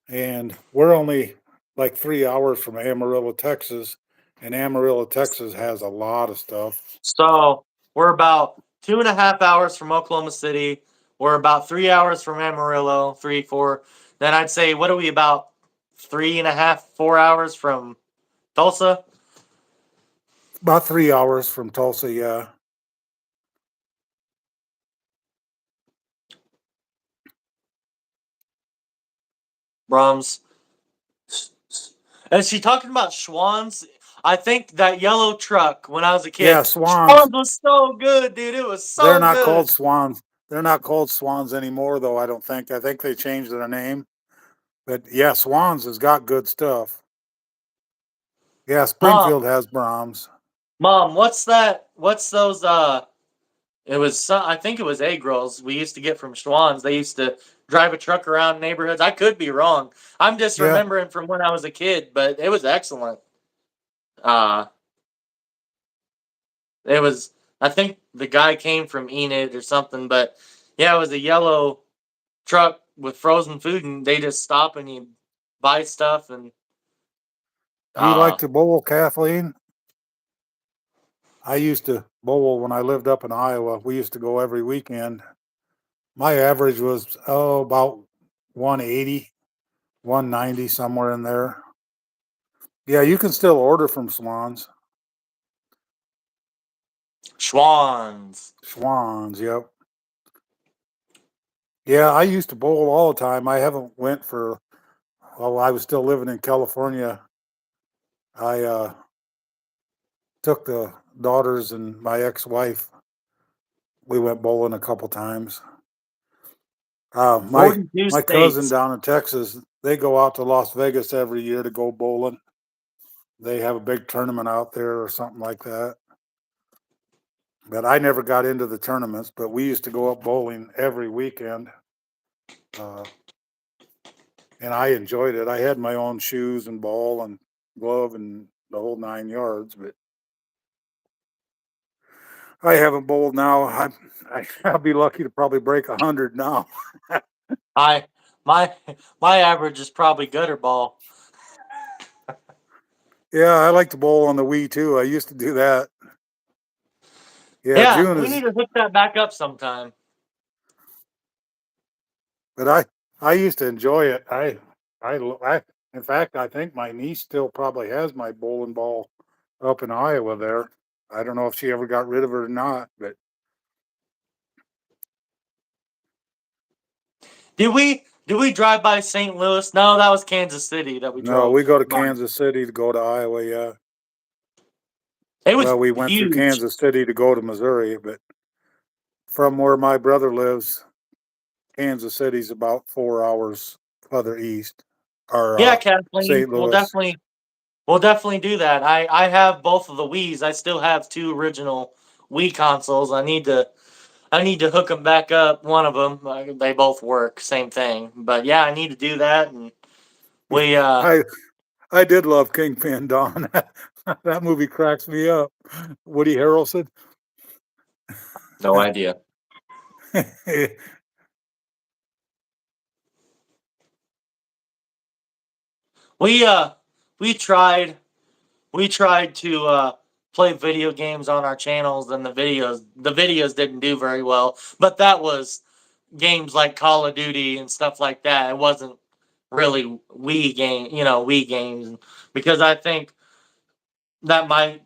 [SPEAKER 1] And we're only like 3 hours from Amarillo, Texas, and Amarillo, Texas has a lot of stuff.
[SPEAKER 2] So we're about 2.5 hours from Oklahoma City. We're about 3 hours from Amarillo, three, four. Then I'd say, what are we about 3.5, 4 hours from Tulsa?
[SPEAKER 1] About 3 hours from Tulsa, yeah.
[SPEAKER 2] Brahms. Is she talking about Schwann's? I think that yellow truck when I was a
[SPEAKER 1] Yeah,
[SPEAKER 2] kid,
[SPEAKER 1] Swans.
[SPEAKER 2] Schwann's was so good, dude. It was
[SPEAKER 1] They're
[SPEAKER 2] so
[SPEAKER 1] not
[SPEAKER 2] good.
[SPEAKER 1] called Swans. They're not called Swans anymore, though, I don't think. I think they changed their name. But yeah, Swans has got good stuff. Yeah,
[SPEAKER 2] Mom,
[SPEAKER 1] Springfield has Brahms.
[SPEAKER 2] mom, what's that? What's those? It was some, I think it was egg rolls we used to get from Schwann's. They used to drive a truck around neighborhoods. I could be wrong. I'm just
[SPEAKER 1] Yeah,
[SPEAKER 2] remembering from when I was a kid, but it was excellent. Uh, it was. I think the guy came from Enid or something, but yeah, it was a yellow truck with frozen food, and they just stop and you buy stuff and
[SPEAKER 1] you like
[SPEAKER 2] uh,
[SPEAKER 1] to bowl, Kathleen? I used to bowl when I lived up in Iowa. We used to go every weekend. My average was, about 180, 190, somewhere in there. Yeah, you can still order from Swans.
[SPEAKER 2] Schwann's.
[SPEAKER 1] Swans, yep. Yeah, I used to bowl all the time. I haven't went for, while I was still living in California. I took the daughters and my ex-wife. We went bowling a couple times. My
[SPEAKER 2] 42
[SPEAKER 1] my cousin
[SPEAKER 2] states.
[SPEAKER 1] down in Texas, they go out to Las Vegas every year to go bowling. They have a big tournament out there or something like that. But I never got into the tournaments, but we used to go up bowling every weekend. Uh, and I enjoyed it. I had my own shoes and ball and glove and the whole 9 yards, but I haven't bowled now. I'll be lucky to probably break 100 now.
[SPEAKER 2] I my my average is probably gutter ball.
[SPEAKER 1] Yeah, I like to bowl on the Wii too. I used to do that. Yeah,
[SPEAKER 2] Yeah,
[SPEAKER 1] June
[SPEAKER 2] we need
[SPEAKER 1] is,
[SPEAKER 2] to hook that back up sometime.
[SPEAKER 1] but I used to enjoy it. I in fact, I think my niece still probably has my bowling ball up in Iowa there. I don't know if she ever got rid of it or not, but
[SPEAKER 2] Did we drive by St. Louis? No, that was Kansas City that we
[SPEAKER 1] no,
[SPEAKER 2] drove
[SPEAKER 1] we go to
[SPEAKER 2] by.
[SPEAKER 1] Kansas City to go to Iowa. Yeah,
[SPEAKER 2] It was
[SPEAKER 1] well, we went through
[SPEAKER 2] huge.
[SPEAKER 1] Kansas City to go to Missouri, but from where my brother lives, Kansas City's about 4 hours further east, or
[SPEAKER 2] Yeah, Kathleen,
[SPEAKER 1] St.
[SPEAKER 2] we'll
[SPEAKER 1] Louis.
[SPEAKER 2] definitely do that. I have both of the Wii's. I still have two original Wii consoles. I need to hook them back up. One of them, they both work, same thing. But yeah, I need to do that. And we
[SPEAKER 1] I I did love Kingpin Don. That movie cracks me up. Woody Harrelson.
[SPEAKER 2] no idea. We uh we tried we tried to play video games on our channels, and the videos didn't do very well. But that was games like Call of Duty and stuff like that. It wasn't really Wii games, because I think that might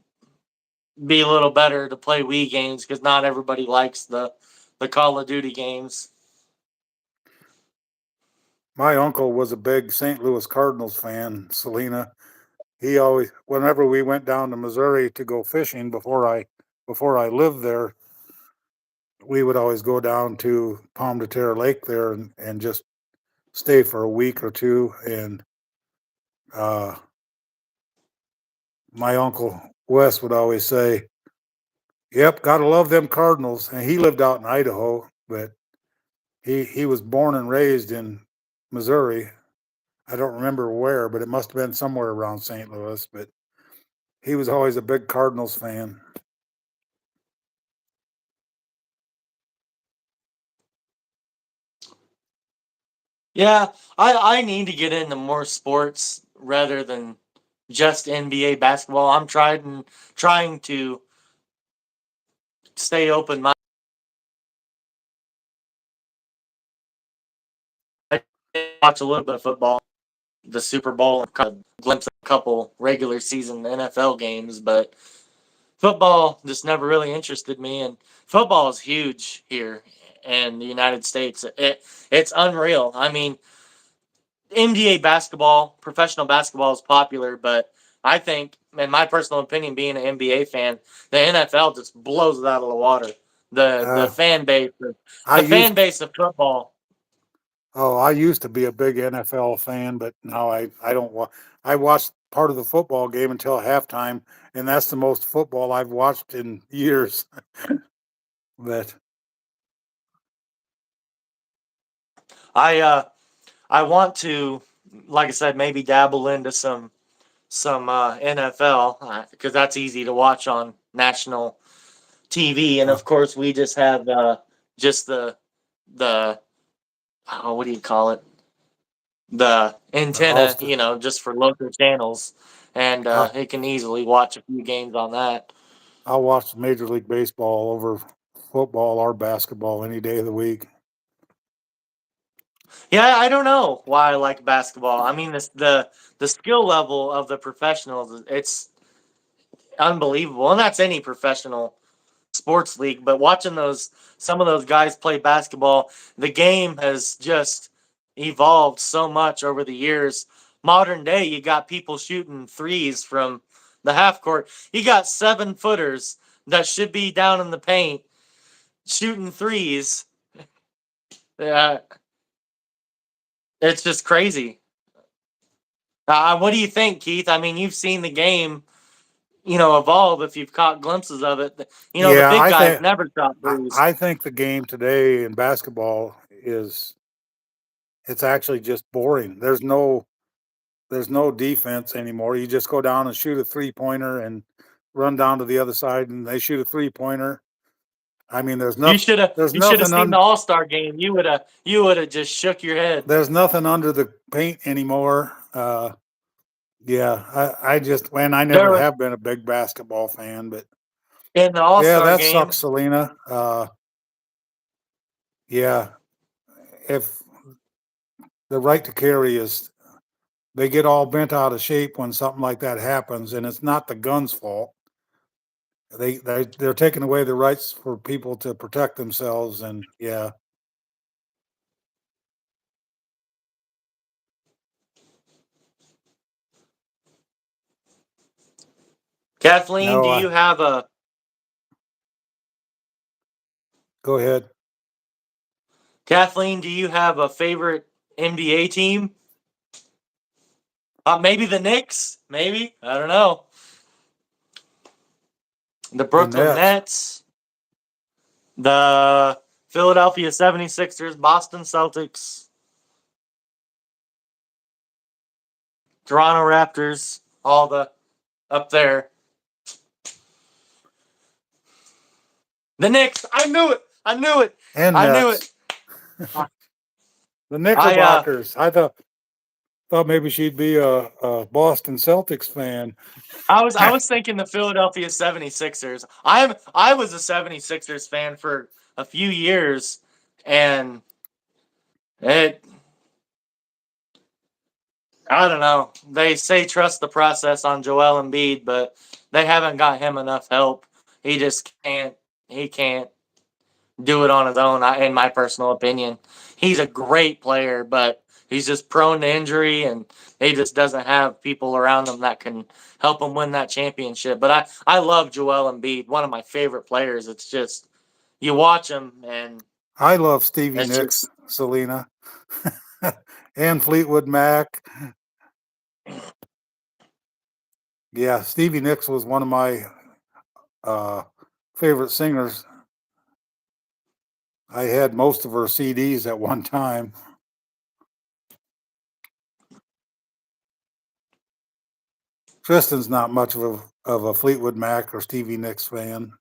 [SPEAKER 2] be a little better to play Wii games because not everybody likes the Call of Duty games.
[SPEAKER 1] My uncle was a big St. Louis Cardinals fan, Selena. He always, whenever we went down to Missouri to go fishing before I lived there, we would always go down to Pomme de Terre Lake there and just stay for a week or two, and uh, my uncle Wes would always say, "Yep, gotta love them Cardinals." And he lived out in Idaho, but he was born and raised in Missouri. I don't remember where, but it must have been somewhere around St. Louis. But he was always a big Cardinals fan.
[SPEAKER 2] Yeah, I need to get into more sports rather than just NBA basketball. I'm trying to stay open minded. I watch a little bit of football, the Super Bowl, and kind of glimpse a couple regular season NFL games, but football just never really interested me. And football is huge here in the United States. It's unreal. I mean, NBA basketball, professional basketball is popular, but I think, in my personal opinion, being an NBA fan, the NFL just blows it out of the water. The
[SPEAKER 1] Uh,
[SPEAKER 2] fan base,
[SPEAKER 1] I
[SPEAKER 2] the fan
[SPEAKER 1] used
[SPEAKER 2] base of football.
[SPEAKER 1] I used to be a big NFL fan, but now I don't watch. I watched part of the football game until halftime, and that's the most football I've watched in years. But
[SPEAKER 2] I I want to, like I said, maybe dabble into some NFL because that's easy to watch on national TV, and
[SPEAKER 1] uh,
[SPEAKER 2] of course we just have just the oh, what do you call it? The
[SPEAKER 1] I'll
[SPEAKER 2] antenna, just for local channels, and
[SPEAKER 1] I'll,
[SPEAKER 2] it can easily watch a few games on that.
[SPEAKER 1] I'll watch Major League Baseball over football or basketball any day of the week.
[SPEAKER 2] Yeah, I don't know why I like basketball. I mean, the skill level of the professionals, it's unbelievable, and that's any professional sports league. But watching those some of those guys play basketball, the game has just evolved so much over the years. Modern day, you got people shooting threes from the half court. You got 7 footers that should be down in the paint shooting threes. Uh, it's just crazy. What do you think, Keith? I mean, you've seen the game, evolve if you've caught glimpses of it. The
[SPEAKER 1] Yeah,
[SPEAKER 2] big guys never shot threes.
[SPEAKER 1] I think the game today in basketball is it's actually just boring. There's no defense anymore. You just go down and shoot a 3-pointer and run down to the other side and they shoot a 3-pointer. I mean, there's
[SPEAKER 2] You should have
[SPEAKER 1] nothing
[SPEAKER 2] seen the
[SPEAKER 1] on
[SPEAKER 2] All Star game. You would have just shook your head.
[SPEAKER 1] there's nothing under the paint anymore. Yeah, I just and I
[SPEAKER 2] There
[SPEAKER 1] never
[SPEAKER 2] was
[SPEAKER 1] have been a big basketball fan, but
[SPEAKER 2] in the All
[SPEAKER 1] yeah,
[SPEAKER 2] Star
[SPEAKER 1] that sucks,
[SPEAKER 2] game.
[SPEAKER 1] Selena. Yeah, if the right to carry is they get all bent out of shape when something like that happens, and it's not the gun's fault. They're taking away the rights for people to protect themselves, and yeah,
[SPEAKER 2] Kathleen,
[SPEAKER 1] no,
[SPEAKER 2] do you have a
[SPEAKER 1] go ahead.
[SPEAKER 2] Kathleen? Do you have a favorite NBA team? Maybe the Knicks. Maybe I don't know. The
[SPEAKER 1] The
[SPEAKER 2] Brooklyn
[SPEAKER 1] Nets
[SPEAKER 2] Nets, the Philadelphia 76ers, Boston Celtics, Toronto Raptors, all the up there. The Knicks. I knew it. I knew it.
[SPEAKER 1] and
[SPEAKER 2] I knew
[SPEAKER 1] Nets,
[SPEAKER 2] it. I
[SPEAKER 1] the
[SPEAKER 2] I, uh
[SPEAKER 1] Knickerbockers. I thought maybe she'd be a Boston Celtics fan.
[SPEAKER 2] I was thinking the Philadelphia 76ers. I was a 76ers fan for a few years, and it I don't know. They say trust the process on Joel Embiid, but they haven't got him enough help. He just can't. He can't do it on his own. In my personal opinion, he's a great player, but he's just prone to injury, and he just doesn't have people around him that can help him win that championship. But I love Joel Embiid, one of my favorite players. It's just you watch him, and
[SPEAKER 1] I love Stevie
[SPEAKER 2] it's just
[SPEAKER 1] Nicks, Selena. and Fleetwood Mac. Yeah, Stevie Nicks was one of my uh, favorite singers. I had most of her CDs at one time. Tristan's not much of a Fleetwood Mac or Stevie Nicks fan.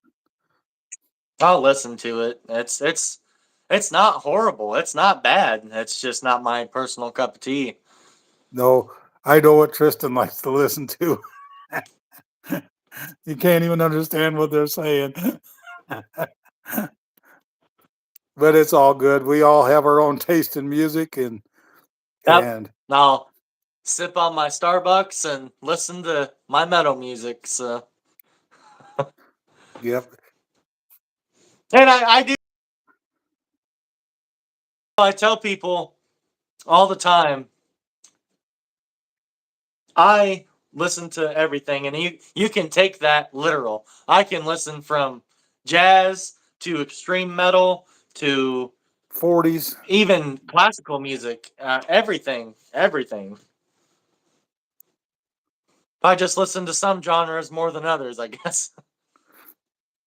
[SPEAKER 2] I'll listen to it. It's not horrible. It's not bad. It's just not my personal cup of tea.
[SPEAKER 1] No, I know what Tristan likes to listen to. You can't even understand what they're saying. But it's all good. We all have our own taste in music and
[SPEAKER 2] Yep.
[SPEAKER 1] and
[SPEAKER 2] I'll sip on my Starbucks and listen to my metal music. So,
[SPEAKER 1] yep.
[SPEAKER 2] and I do. I tell people all the time. I listen to everything, and you can take that literal. I can listen from jazz to extreme metal to
[SPEAKER 1] 40s.
[SPEAKER 2] even classical music. Everything, everything. I just listen to some genres more than others, I guess.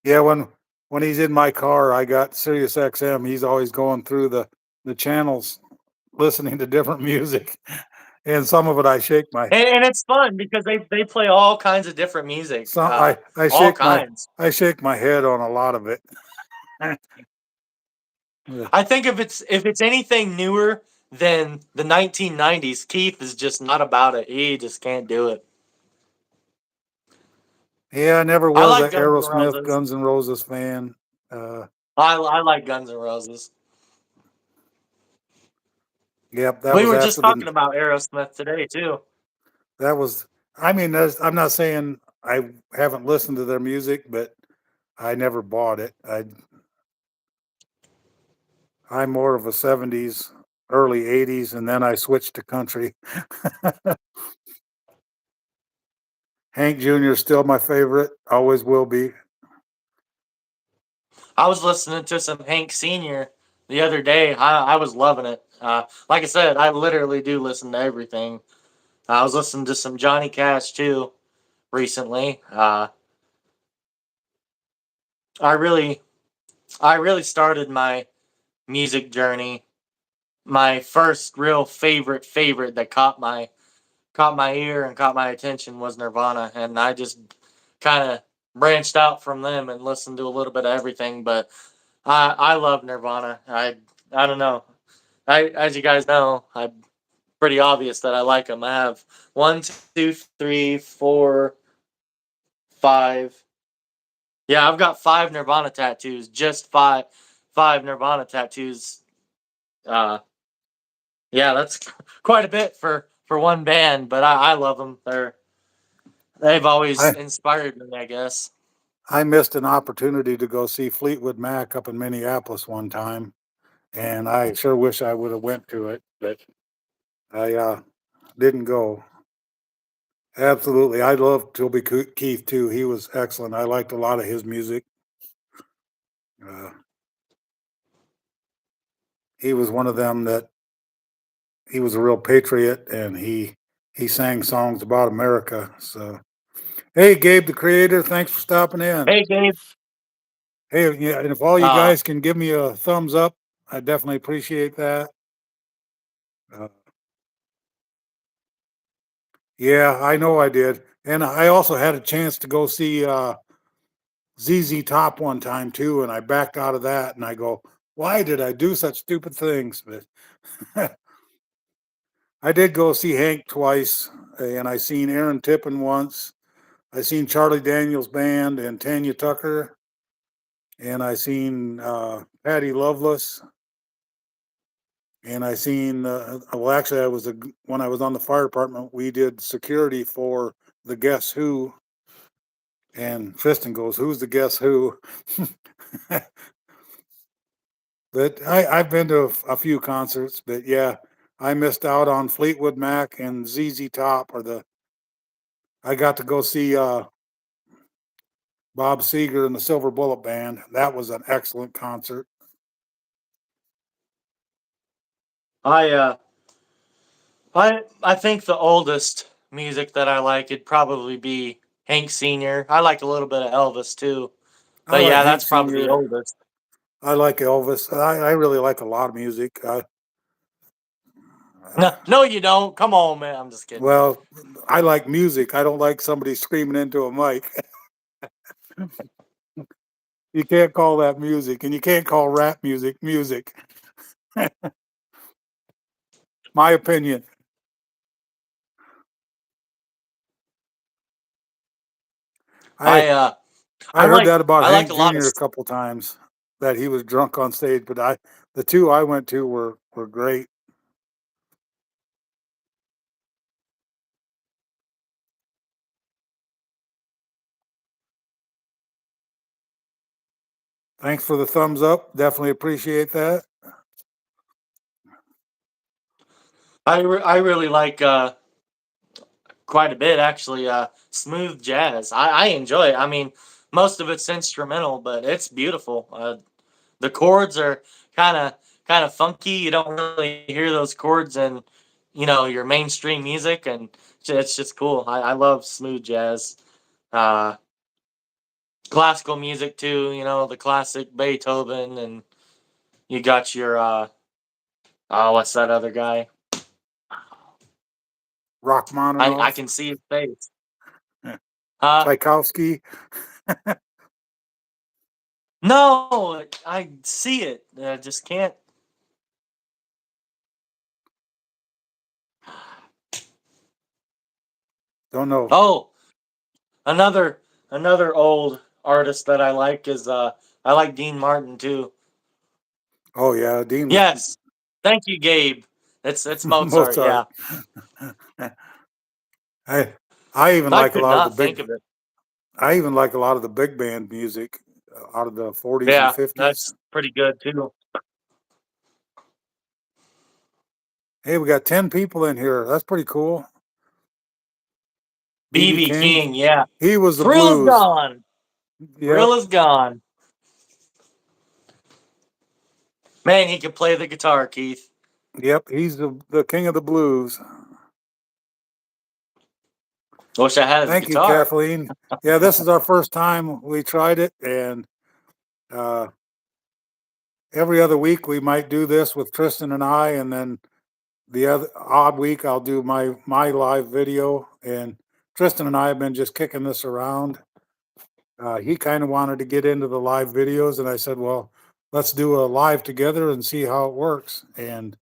[SPEAKER 1] Yeah, when he's in my car, I got Sirius XM. He's always going through the channels listening to different music. And some of it I shake my
[SPEAKER 2] And it's fun because they play all kinds of different music,
[SPEAKER 1] some
[SPEAKER 2] all kinds.
[SPEAKER 1] I shake my head on a lot of it.
[SPEAKER 2] I think if it's anything newer than the 1990s, Keith is just not about it. He just can't do it.
[SPEAKER 1] Yeah, I never
[SPEAKER 2] I
[SPEAKER 1] was
[SPEAKER 2] like
[SPEAKER 1] a
[SPEAKER 2] Guns N'
[SPEAKER 1] Aerosmith,
[SPEAKER 2] Roses.
[SPEAKER 1] Guns N' Roses fan. Uh,
[SPEAKER 2] I like Guns N' Roses.
[SPEAKER 1] yep, that
[SPEAKER 2] We
[SPEAKER 1] was
[SPEAKER 2] were just
[SPEAKER 1] after the
[SPEAKER 2] talking about Aerosmith today too.
[SPEAKER 1] that was. I mean, I'm not saying I haven't listened to their music, but I never bought it. I'm more of a '70s, early '80s, and then I switched to country. Hank Jr. is still my favorite, always will be.
[SPEAKER 2] I was listening to some Hank Senior the other day. I was loving it. Like I said, I literally do listen to everything. I was listening to some Johnny Cash too recently. I really I really started my music journey. My first real favorite that caught my ear and caught my attention was Nirvana, and I just kind of branched out from them and listened to a little bit of everything. But I love Nirvana. I don't know. I As you guys know, I'm pretty obvious that I like them. I have one, two, three, four, five. Yeah, I've got five Nirvana tattoos. Just five Nirvana tattoos. Uh, yeah, that's quite a bit for one band, but I love them. They've always
[SPEAKER 1] I
[SPEAKER 2] inspired me, I guess.
[SPEAKER 1] I missed an opportunity to go see Fleetwood Mac up in Minneapolis one time, and I sure wish I would have went to it, but I didn't go. Absolutely, I love Toby Keith too. He was excellent. I liked a lot of his music. Uh, he was one of them that he was a real patriot, and he sang songs about America. So, hey, Gabe, the creator, thanks for stopping in.
[SPEAKER 2] Hey, Gabe.
[SPEAKER 1] Hey, yeah, and if all you
[SPEAKER 2] Uh,
[SPEAKER 1] guys can give me a thumbs up, I definitely appreciate that. Uh, yeah, I know I did, and I also had a chance to go see ZZ Top one time too, and I backed out of that, and I go, why did I do such stupid things? But I did go see Hank twice, and I seen Aaron Tippin once. I seen Charlie Daniels Band and Tanya Tucker, and I seen Patty Loveless, and I seen well, actually, when I was on the fire department, we did security for the Guess Who, and Tristan goes, "Who's the Guess Who?" But I've been to a few concerts, but yeah, I missed out on Fleetwood Mac and ZZ Top, or I got to go see Bob Seger and the Silver Bullet Band. That was an excellent concert.
[SPEAKER 2] I I think the oldest music that I like would probably be Hank Senior. I like a little bit of Elvis too,
[SPEAKER 1] I
[SPEAKER 2] but
[SPEAKER 1] like
[SPEAKER 2] yeah,
[SPEAKER 1] Hank
[SPEAKER 2] that's probably the
[SPEAKER 1] Sr.
[SPEAKER 2] oldest.
[SPEAKER 1] I like Elvis. I really like a lot of music.
[SPEAKER 2] No, no, you don't. Come on, man. I'm just kidding.
[SPEAKER 1] Well, I like music. I don't like somebody screaming into a mic. You can't call that music, and you can't call rap music music. My opinion. I
[SPEAKER 2] I uh,
[SPEAKER 1] I heard that about
[SPEAKER 2] I like
[SPEAKER 1] Hank
[SPEAKER 2] a lot of.
[SPEAKER 1] Jr. a couple times that he was drunk on stage, but the two I went to were great. Thanks for the thumbs up. Definitely appreciate that.
[SPEAKER 2] I really like quite a bit actually. Smooth jazz. I enjoy it. I mean, most of it's instrumental, but it's beautiful. The chords are kind of kind of funky. You don't really hear those chords in, your mainstream music, and it's just cool. I love smooth jazz. Uh, Classical music too. The classic Beethoven, and you got your oh, what's that other guy? I
[SPEAKER 1] Rachmaninoff,
[SPEAKER 2] can see his face. Uh
[SPEAKER 1] Tchaikovsky.
[SPEAKER 2] no, I see it. I just can't.
[SPEAKER 1] Don't know.
[SPEAKER 2] Oh, another another old artist that I like is I like Dean Martin too.
[SPEAKER 1] Oh yeah, Dean was
[SPEAKER 2] Yes. Thank you, Gabe. It's Mozart,
[SPEAKER 1] Mozart.
[SPEAKER 2] yeah.
[SPEAKER 1] I I even
[SPEAKER 2] I
[SPEAKER 1] like a
[SPEAKER 2] could
[SPEAKER 1] lot of the
[SPEAKER 2] not
[SPEAKER 1] big.
[SPEAKER 2] think of it.
[SPEAKER 1] I even like a lot of the big band music out of the 40s and
[SPEAKER 2] Yeah,
[SPEAKER 1] 50s.
[SPEAKER 2] that's pretty good too.
[SPEAKER 1] Hey, we got 10 people in here. That's pretty cool. BB
[SPEAKER 2] BB
[SPEAKER 1] King.
[SPEAKER 2] King, yeah.
[SPEAKER 1] He was the
[SPEAKER 2] Thrill is
[SPEAKER 1] blues.
[SPEAKER 2] gone.
[SPEAKER 1] Yep.
[SPEAKER 2] Thrill is gone. Man, he could play the guitar, Keith.
[SPEAKER 1] Yep. He's the king of the blues.
[SPEAKER 2] Wish I had his
[SPEAKER 1] Thank you,
[SPEAKER 2] guitar.
[SPEAKER 1] Kathleen. Yeah, this is our first time we tried it, and uh, every other week we might do this with Tristan and I, and then the other odd week I'll do my live video. And Tristan and I have been just kicking this around. He kind of wanted to get into the live videos, and I said, "Well, let's do a live together and see how it works." And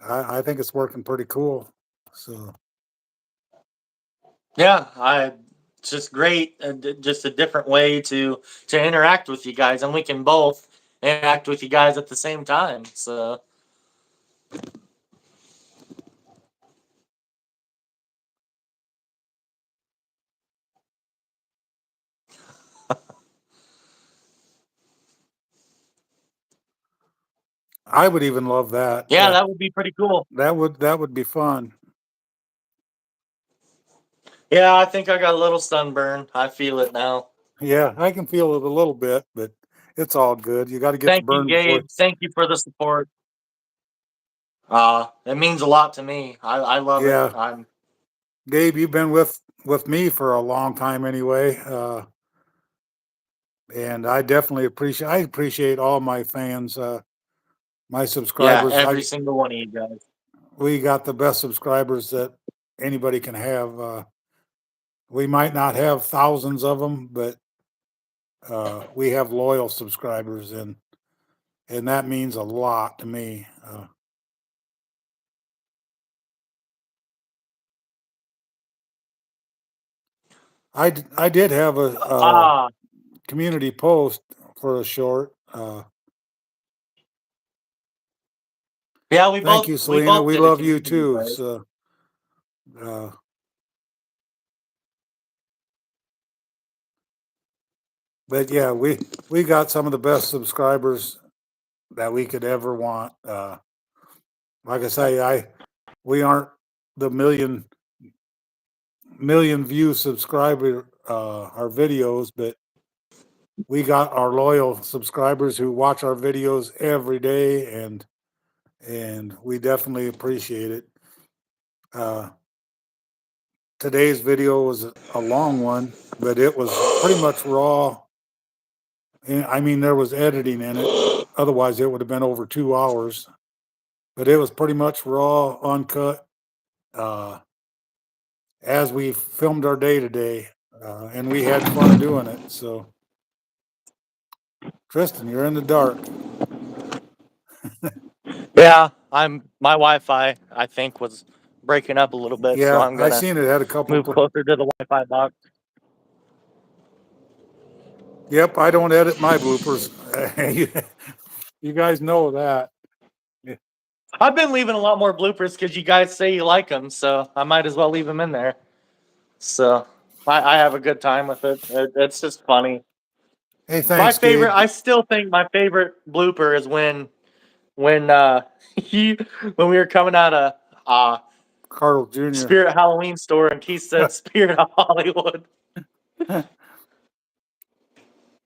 [SPEAKER 1] I think it's working pretty cool. So
[SPEAKER 2] Yeah, it's just great. Just a different way to interact with you guys, and we can both interact with you guys at the same time. So
[SPEAKER 1] I would even love that.
[SPEAKER 2] yeah, that would be pretty cool.
[SPEAKER 1] That would be fun.
[SPEAKER 2] Yeah, I think I got a little sunburn. I feel it now.
[SPEAKER 1] Yeah, I can feel it a little bit, but it's all good. You got to get the
[SPEAKER 2] Thank you,
[SPEAKER 1] burn before.
[SPEAKER 2] Gabe. Thank you for the support. It means a lot to me. I love it.
[SPEAKER 1] Yeah, Gabe, you've been with me for a long time anyway, and I appreciate all my fans, my
[SPEAKER 2] Yeah,
[SPEAKER 1] subscribers.
[SPEAKER 2] every
[SPEAKER 1] I
[SPEAKER 2] single one of you guys.
[SPEAKER 1] We got the best subscribers that anybody can have. We might not have thousands of them, but we have loyal subscribers, and that means a lot to me. I did have a
[SPEAKER 2] Ah,
[SPEAKER 1] community post for a short.
[SPEAKER 2] yeah,
[SPEAKER 1] Thank you,
[SPEAKER 2] we
[SPEAKER 1] Selena.
[SPEAKER 2] both
[SPEAKER 1] We
[SPEAKER 2] did a
[SPEAKER 1] love you
[SPEAKER 2] community
[SPEAKER 1] too.
[SPEAKER 2] post.
[SPEAKER 1] So, uh, but yeah, we got some of the best subscribers that we could ever want. Like I say, we aren't the million view subscriber our videos, but we got our loyal subscribers who watch our videos every day, and we definitely appreciate it. Uh, Today's video was a long one, but it was pretty much raw. I mean, there was editing in it. Otherwise, it would have been over 2 hours. But it was pretty much raw, uncut, uh, as we filmed our day today, and we had fun doing it. So, Tristan, you're in the dark.
[SPEAKER 2] Yeah, my Wi-Fi I think was breaking up a little bit, so
[SPEAKER 1] Yeah,
[SPEAKER 2] I'm
[SPEAKER 1] I
[SPEAKER 2] gonna
[SPEAKER 1] seen it had a couple.
[SPEAKER 2] move closer to the Wi-Fi box.
[SPEAKER 1] Yep, I don't edit my bloopers. You guys know that.
[SPEAKER 2] I've been leaving a lot more bloopers because you guys say you like them, so I might as well leave them in there. So I have a good time with it. It's just funny.
[SPEAKER 1] Hey,
[SPEAKER 2] My
[SPEAKER 1] thanks,
[SPEAKER 2] favorite,
[SPEAKER 1] Gabe.
[SPEAKER 2] I still think my favorite blooper is when he when we were coming out of
[SPEAKER 1] Carl Jr.
[SPEAKER 2] Spirit Halloween store and Keith said Spirit of Hollywood,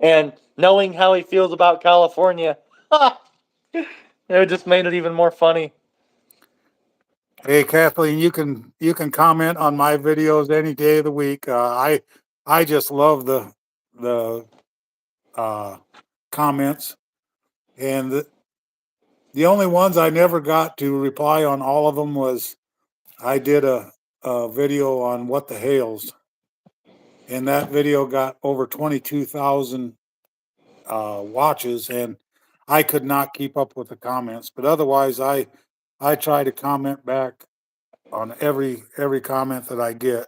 [SPEAKER 2] and knowing how he feels about California, it just made it even more funny.
[SPEAKER 1] Hey, Kathleen, you can comment on my videos any day of the week. I just love the comments, and the only ones I never got to reply on all of them was I did a video on what the hails, and that video got over 22,000 watches, and I could not keep up with the comments. But otherwise, I try to comment back on every comment that I get.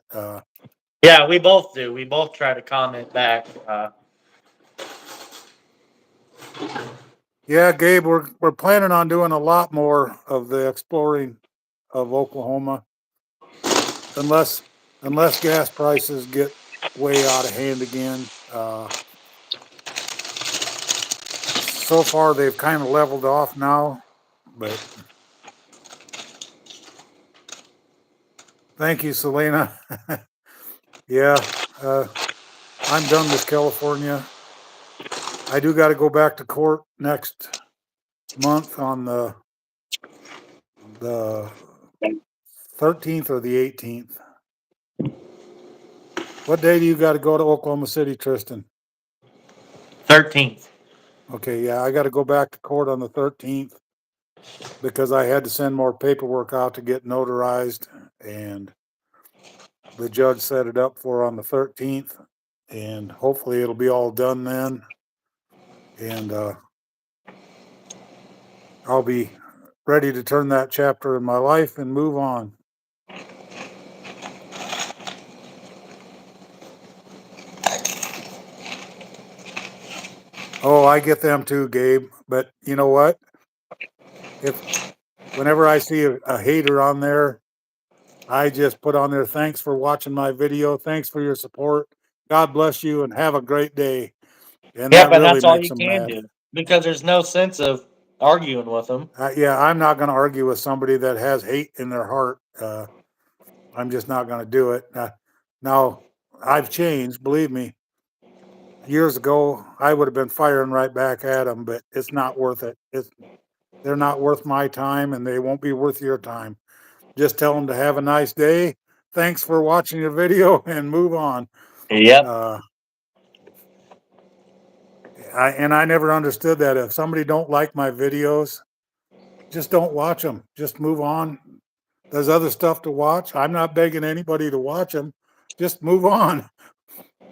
[SPEAKER 2] Yeah, we both do. We both try to comment back.
[SPEAKER 1] Yeah, Gabe, we're planning on doing a lot more of the exploring of Oklahoma, unless unless gas prices get way out of hand again. So far, they've kind of leveled off now, but thank you, Selena. Yeah, I'm done with California. I do got to go back to court next month on the 13th or the 18th. What day do you got to go to Oklahoma City, Tristan?
[SPEAKER 2] 13th.
[SPEAKER 1] Okay, yeah, I got to go back to court on the 13th because I had to send more paperwork out to get notarized, and the judge set it up for on the 13th, and hopefully it'll be all done then, and I'll be ready to turn that chapter in my life and move on. Oh, I get them too, Gabe. But you know what? If whenever I see a hater on there, I just put on there, thanks for watching my video. Thanks for your support. God bless you and have a great day. And
[SPEAKER 2] Yep,
[SPEAKER 1] that
[SPEAKER 2] and
[SPEAKER 1] really
[SPEAKER 2] that's all
[SPEAKER 1] makes
[SPEAKER 2] you
[SPEAKER 1] them
[SPEAKER 2] can
[SPEAKER 1] mad.
[SPEAKER 2] do because there's no sense of arguing with them.
[SPEAKER 1] Yeah, I'm not going to argue with somebody that has hate in their heart. I'm just not going to do it. Now, I've changed, believe me. Years ago, I would have been firing right back at them, but it's not worth it. They're not worth my time, and they won't be worth your time. Just tell them to have a nice day. Thanks for watching your video and move on.
[SPEAKER 2] Yep.
[SPEAKER 1] Uh, I never understood that. If somebody don't like my videos, just don't watch them. Just move on. There's other stuff to watch. I'm not begging anybody to watch them. Just move on.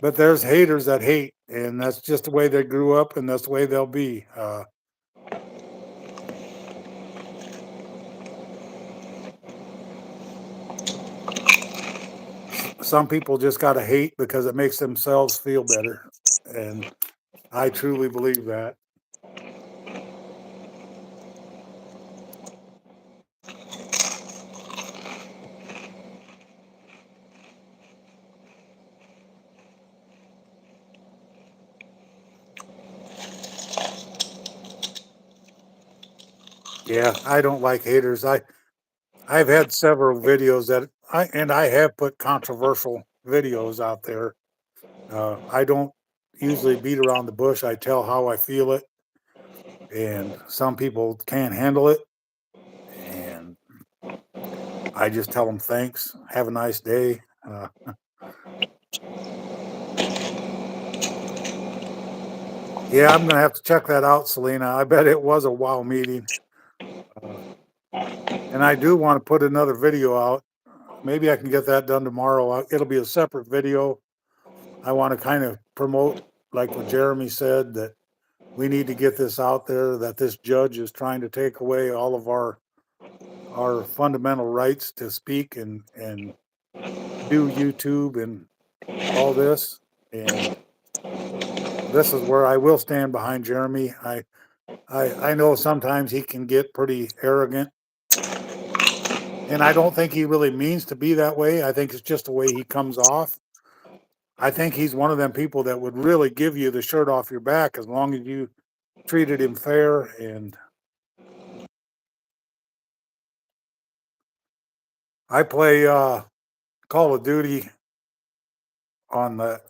[SPEAKER 1] But there's haters that hate, and that's just the way they grew up, and that's the way they'll be. Some people just got to hate because it makes themselves feel better, and I truly believe that. Yeah, I don't like haters. I've had several videos that I have put controversial videos out there. I don't usually beat around the bush. I tell how I feel it, and some people can't handle it. And I just tell them thanks, have a nice day. Yeah, I'm gonna have to check that out, Selena. I bet it was a wow meeting. Uh, and I do want to put another video out. Maybe I can get that done tomorrow. It'll be a separate video. I want to kind of promote, like what Jeremy said, that we need to get this out there, that this judge is trying to take away all of our fundamental rights to speak and do YouTube and all this. And this is where I will stand behind Jeremy. I know sometimes he can get pretty arrogant, and I don't think he really means to be that way. I think it's just the way he comes off. I think he's one of them people that would really give you the shirt off your back as long as you treated him fair. And I play Call of Duty on the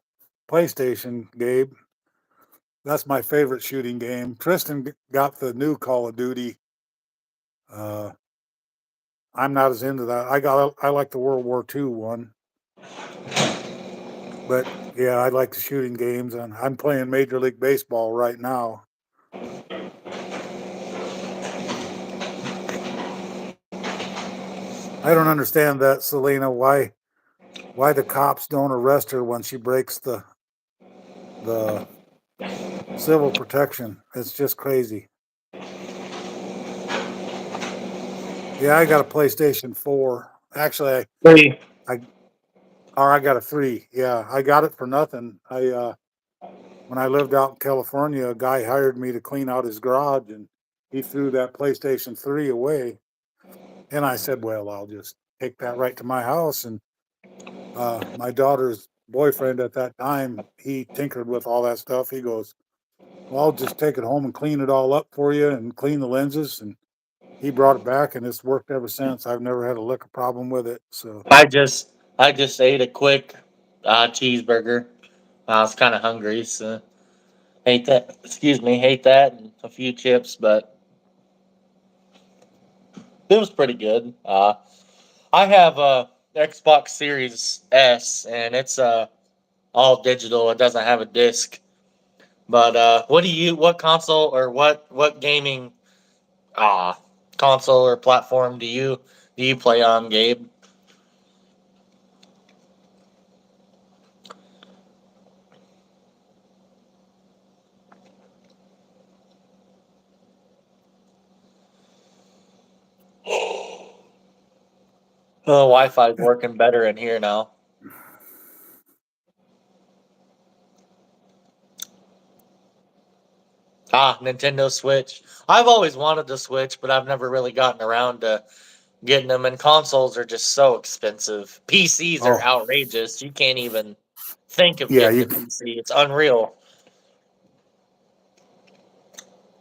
[SPEAKER 1] PlayStation, Gabe. That's my favorite shooting game. Tristan got the new Call of Duty. Uh, I'm not as into that. I like the World War II one, but yeah, I like the shooting games, and I'm playing Major League Baseball right now. I don't understand that, Selena. Why the cops don't arrest her when she breaks the civil protection? It's just crazy. Yeah, I got a PlayStation 4. Actually,
[SPEAKER 2] Hey,
[SPEAKER 1] I or I got a 3. Yeah, I got it for nothing. I when I lived out in California, a guy hired me to clean out his garage, and he threw that PlayStation 3 away. And I said, well, I'll just take that right to my house. And my daughter's boyfriend at that time, he tinkered with all that stuff. He goes, well, I'll just take it home and clean it all up for you and clean the lenses. And he brought it back, and it's worked ever since. I've never had a lick of problem with it. So
[SPEAKER 2] I just ate a quick cheeseburger. I was kind of hungry, so ate that. Excuse me, ate that and a few chips, but it was pretty good. I have a Xbox Series S, and it's all digital. It doesn't have a disc. But what console or what gaming uh console or platform do you play on, Gabe? Oh, Wi-Fi's working better in here now. Nintendo Switch. I've always wanted to Switch, but I've never really gotten around to getting them. And consoles are just so expensive. PCs are
[SPEAKER 1] oh
[SPEAKER 2] outrageous. You can't even think of
[SPEAKER 1] yeah,
[SPEAKER 2] getting
[SPEAKER 1] you
[SPEAKER 2] a PC. It's unreal.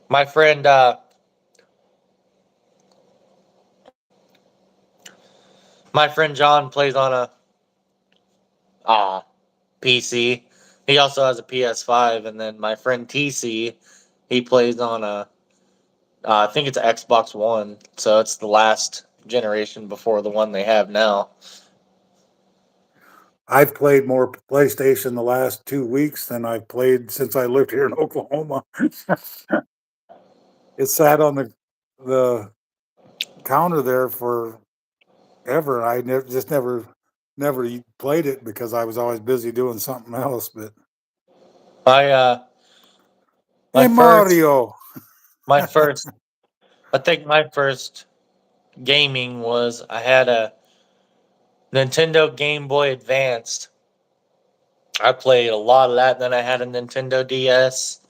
[SPEAKER 2] My friend, my friend John plays on a uh, PC. He also has a PS5, and then my friend TC, he plays on I think it's an Xbox One, so it's the last generation before the one they have now.
[SPEAKER 1] I've played more PlayStation the last 2 weeks than I've played since I lived here in Oklahoma. It sat on the counter there forever. Just never played it because I was always busy doing something else. But
[SPEAKER 2] I my
[SPEAKER 1] hey,
[SPEAKER 2] first
[SPEAKER 1] Mario,
[SPEAKER 2] my first I think my first gaming was I had a Nintendo Game Boy Advanced. I played a lot of that. Then I had a Nintendo DS.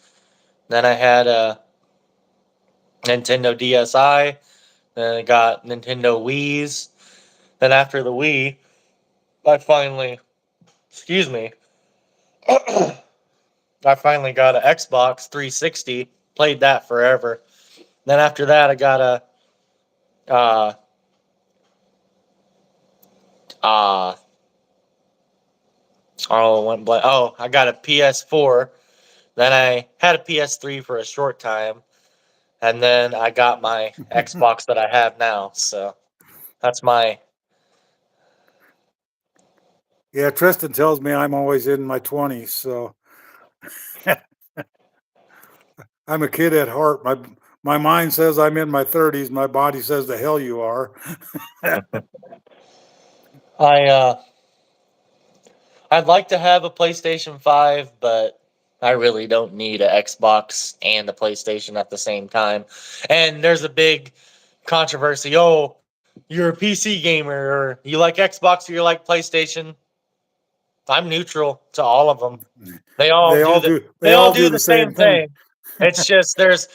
[SPEAKER 2] Then I had a Nintendo DSi. Then I got Nintendo Wii's. Then after the Wii, I finally, excuse me, I finally got an Xbox 360. Played that forever. Then after that, I got a uh uh I got a PS4. Then I had a PS3 for a short time, and then I got my Xbox that I have now. So that's my
[SPEAKER 1] Yeah, Tristan tells me I'm always in my 20s, so I'm a kid at heart. My mind says I'm in my 30s. My body says the hell you are.
[SPEAKER 2] I I'd like to have a PlayStation 5, but I really don't need an Xbox and a PlayStation at the same time. And there's a big controversy. Oh, you're a PC gamer, or you like Xbox, or you like PlayStation. I'm neutral to all of them. They all
[SPEAKER 1] They
[SPEAKER 2] do
[SPEAKER 1] all
[SPEAKER 2] the
[SPEAKER 1] do.
[SPEAKER 2] they
[SPEAKER 1] They
[SPEAKER 2] all
[SPEAKER 1] all
[SPEAKER 2] do
[SPEAKER 1] do
[SPEAKER 2] the
[SPEAKER 1] the same
[SPEAKER 2] same
[SPEAKER 1] thing.
[SPEAKER 2] thing. It's just there's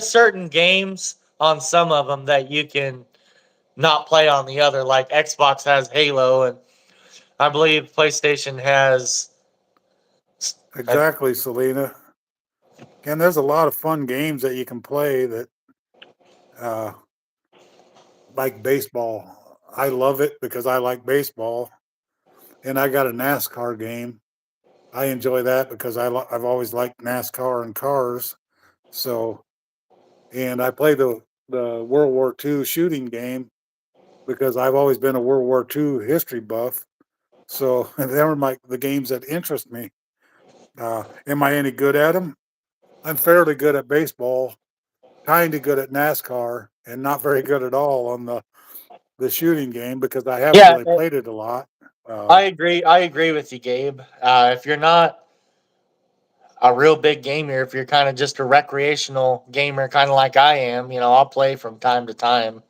[SPEAKER 2] certain games on some of them that you can not play on the other. Like Xbox has Halo, and I believe PlayStation has. I,
[SPEAKER 1] Exactly, Selena. And there's a lot of fun games that you can play that, uh, like baseball. I love it because I like baseball, and I got a NASCAR game. I enjoy that because I've always liked NASCAR and cars. So, and I play the World War II shooting game because I've always been a World War II history buff. So they were the games that interest me. Am I any good at them? I'm fairly good at baseball, kind of good at NASCAR, and not very good at all on the shooting game because I haven't
[SPEAKER 2] yeah,
[SPEAKER 1] really played it a lot. Uh,
[SPEAKER 2] I agree. I agree with you, Gabe. If you're not a real big gamer, if you're kind of just a recreational gamer, kind of like I am, I'll play from time to time.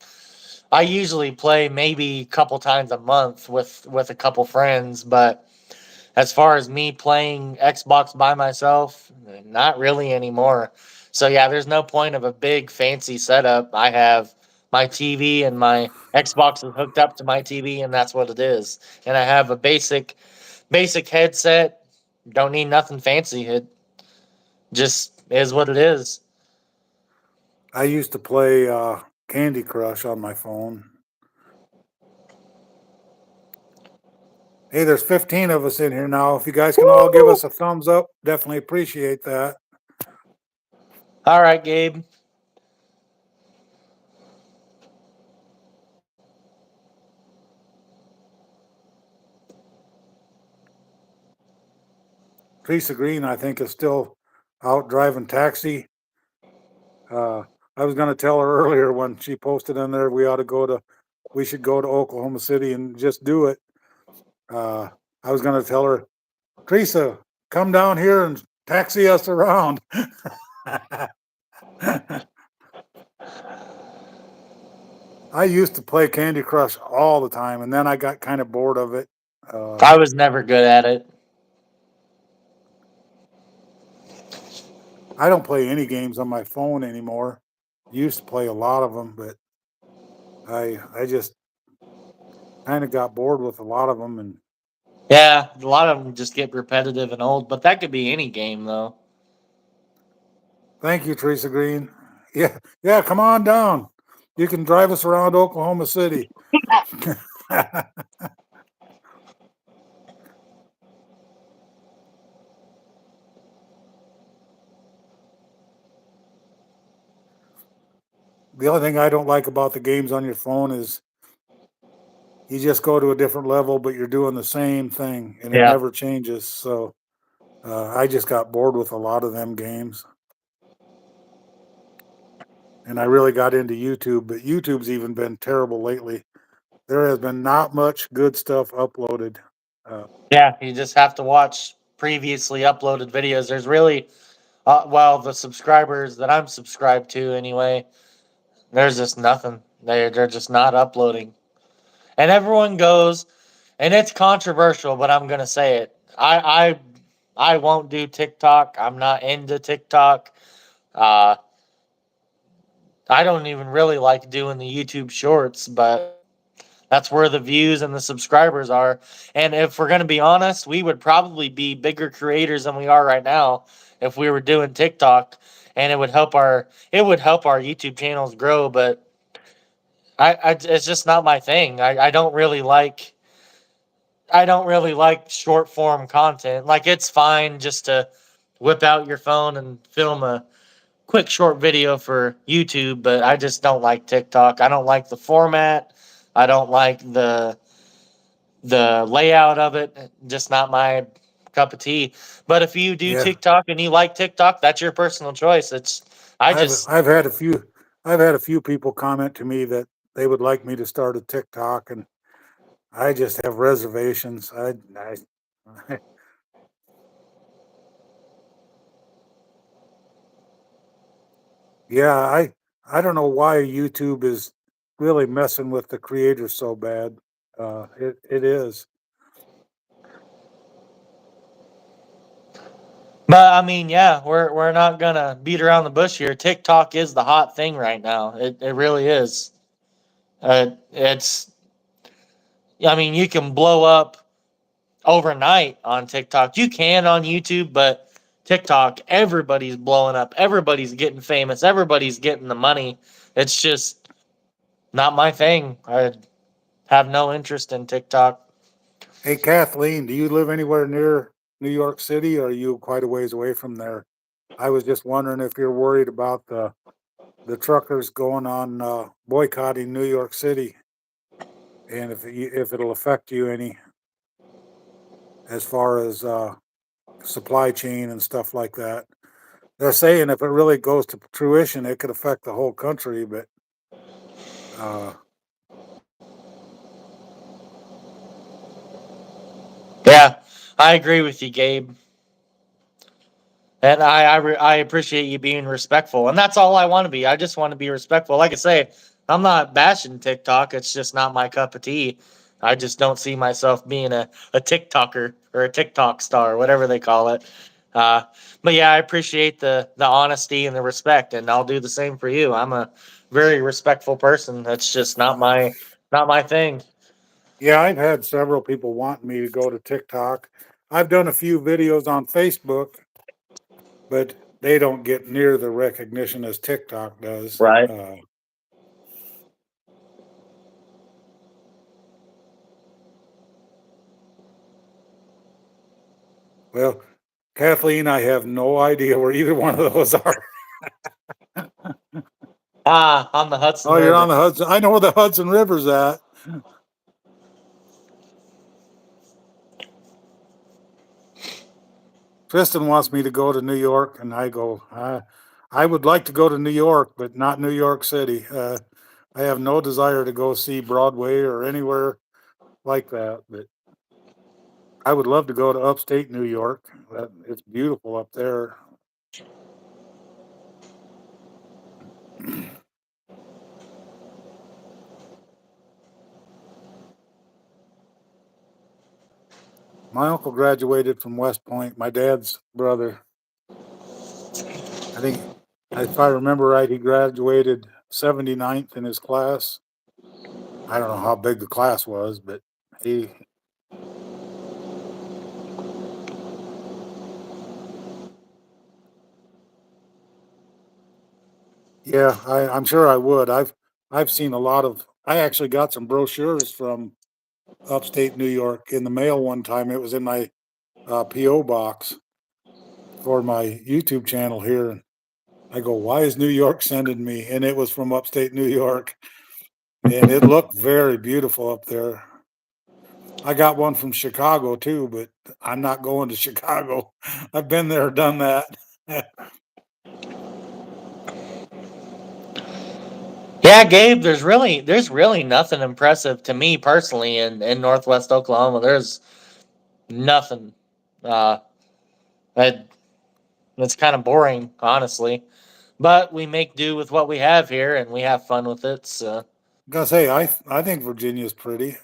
[SPEAKER 2] I usually play maybe a couple times a month with a couple friends, but as far as me playing Xbox by myself, not really anymore. So yeah, there's no point of a big fancy setup. I have my TV and my Xbox is hooked up to my TV, and that's what it is. And I have a basic headset. Don't need nothing fancy. It just is what it is.
[SPEAKER 1] I used to play Candy Crush on my phone. Hey, there's 15 of us in here now. If you guys can all give
[SPEAKER 2] Woo!
[SPEAKER 1] us a thumbs up, definitely appreciate that.
[SPEAKER 2] All right, Gabe.
[SPEAKER 1] Teresa Green, I think, is still out driving taxi. Uh, I was going to tell her earlier when she posted in there we should go to Oklahoma City and just do it. Uh, I was going to tell her, Teresa, come down here and taxi us around. I used to play Candy Crush all the time, and then I got kind of bored of it. Uh,
[SPEAKER 2] I was never good at it.
[SPEAKER 1] I don't play any games on my phone anymore. Used to play a lot of them, but I just kind of got bored with a lot of them. And
[SPEAKER 2] Yeah, a lot of them just get repetitive and old, but that could be any game though.
[SPEAKER 1] thank you, Teresa Green. Yeah, yeah, come on down. You can drive us around Oklahoma City. The only thing I don't like about the games on your phone is you just go to a different level, but you're doing the same thing and it
[SPEAKER 2] Yeah.
[SPEAKER 1] never changes. So I just got bored with a lot of them games. And I really got into YouTube, but YouTube's even been terrible lately. There has been not much good stuff uploaded. Uh,
[SPEAKER 2] Yeah, you just have to watch previously uploaded videos. There's really, well, the subscribers that I'm subscribed to anyway, there's just nothing. They're just not uploading. And everyone goes, and it's controversial, but I'm gonna say it. I won't do TikTok. I'm not into TikTok. Uh, I don't even really like doing the YouTube Shorts, but that's where the views and the subscribers are. And if we're going to be honest, we would probably be bigger creators than we are right now if we were doing TikTok, and it would help our YouTube channels grow, but it's just not my thing. I don't really like short form content. Like it's fine just to whip out your phone and film a quick short video for YouTube, but I just don't like TikTok. I don't like the format. I don't like the layout of it, just not my cup of tea. But if you do
[SPEAKER 1] Yeah,
[SPEAKER 2] TikTok and you like TikTok, that's your personal choice. It's I
[SPEAKER 1] I've
[SPEAKER 2] just
[SPEAKER 1] I've had a few I've had a few people comment to me that they would like me to start a TikTok, and I just have reservations. I yeah, I don't know why YouTube is really messing with the creators so bad. It is.
[SPEAKER 2] But I mean, yeah, we're not gonna beat around the bush here. TikTok is the hot thing right now. It really is. It's I mean, you can blow up overnight on TikTok. You can on YouTube, but TikTok, everybody's blowing up. Everybody's getting famous. Everybody's getting the money. It's just not my thing. I have no interest in TikTok.
[SPEAKER 1] Hey, Kathleen, do you live anywhere near New York City, or are you quite a ways away from there? I was just wondering if you're worried about the truckers going on boycotting New York City, and if it'll affect you any as far as supply chain and stuff like that. They're saying if it really goes to fruition, it could affect the whole country, but uh,
[SPEAKER 2] Yeah, I agree with you, Gabe. And I appreciate you being respectful. And that's all I want to be. I just want to be respectful. Like I say, I'm not bashing TikTok. It's just not my cup of tea. I just don't see myself being a TikToker or a TikTok star, whatever they call it. Uh, but yeah, I appreciate the honesty and the respect, and I'll do the same for you. I'm a very respectful person. That's just not my thing.
[SPEAKER 1] yeah, I've had several people want me to go to TikTok. I've done a few videos on Facebook, but they don't get near the recognition as TikTok does.
[SPEAKER 2] Right.
[SPEAKER 1] Well, Kathleen, I have no idea where either one of those are.
[SPEAKER 2] Ah, on the Hudson
[SPEAKER 1] Oh, you're
[SPEAKER 2] River.
[SPEAKER 1] on the Hudson. I know where the Hudson River's at. Tristan wants me to go to New York, and I go, I would like to go to New York, but not New York City. I have no desire to go see Broadway or anywhere like that. But I would love to go to upstate New York. It's beautiful up there. My uncle graduated from West Point, my dad's brother. I think, if I remember right, he graduated 79th in his class. I don't know how big the class was, but he, yeah, I'm sure I would. I've seen a lot of. I actually got some brochures from upstate New York in the mail one time. It was in my PO box for my YouTube channel here, and I go, "Why is New York sending me?" And it was from upstate New York, and it looked very beautiful up there. I got one from Chicago too, but I'm not going to Chicago. I've been there, done that.
[SPEAKER 2] Yeah, Gabe, there's really nothing impressive to me personally in Northwest Oklahoma. There's nothing. Uh, it, it's kind of boring, honestly. But we make do with what we have here, and we have fun with it. So
[SPEAKER 1] Gotta say, I think Virginia's pretty.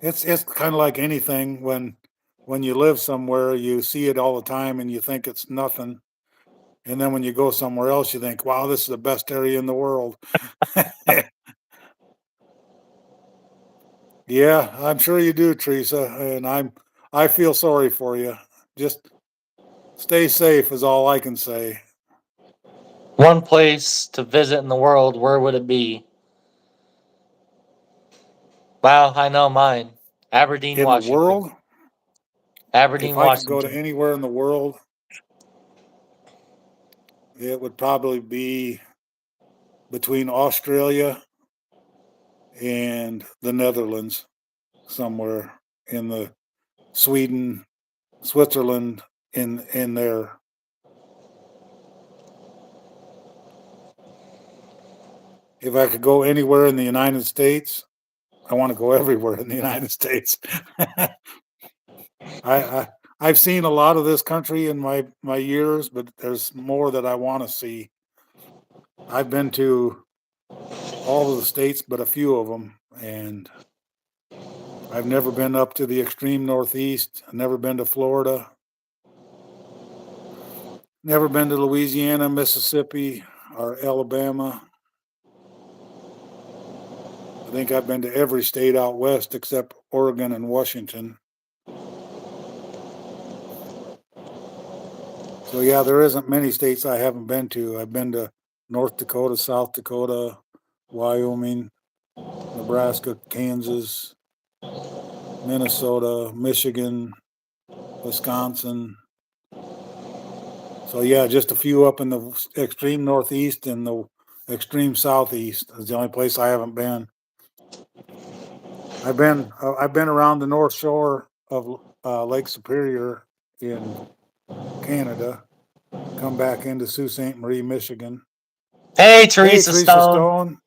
[SPEAKER 1] It's kind of like anything when you live somewhere, you see it all the time and you think it's nothing, and then when you go somewhere else, you think, "Wow, this is the best area in the world." Yeah, I'm sure you do, Teresa, and I feel sorry for you. Just stay safe is all I can say.
[SPEAKER 2] one place to visit in the world, where would it be? Well, I know mine. Aberdeen,
[SPEAKER 1] In the
[SPEAKER 2] Washington.
[SPEAKER 1] world, if
[SPEAKER 2] Aberdeen,
[SPEAKER 1] I could go to
[SPEAKER 2] Washington.
[SPEAKER 1] anywhere in the world, it would probably be between Australia and the Netherlands. somewhere in the Sweden, Switzerland, in there. If I could go anywhere in the United States, I want to go everywhere in the United States. I I've seen a lot of this country in my years, but there's more that I want to see. I've been to all of the states, but a few of them, and I've never been up to the extreme Northeast. I've never been to Florida. Never been to Louisiana, Mississippi, or Alabama. I think I've been to every state out west except Oregon and Washington. So yeah, there isn't many states I haven't been to. I've been to North Dakota, South Dakota, Wyoming, Nebraska, Kansas, Minnesota, Michigan, Wisconsin. So yeah, just a few up in the extreme northeast and the extreme southeast is the only place I haven't been. I've been around the North Shore of Lake Superior in Canada. Come back into Sault Ste. Marie, Michigan.
[SPEAKER 2] Hey,
[SPEAKER 1] Hey,
[SPEAKER 2] Teresa
[SPEAKER 1] Teresa
[SPEAKER 2] Stone.
[SPEAKER 1] Stone.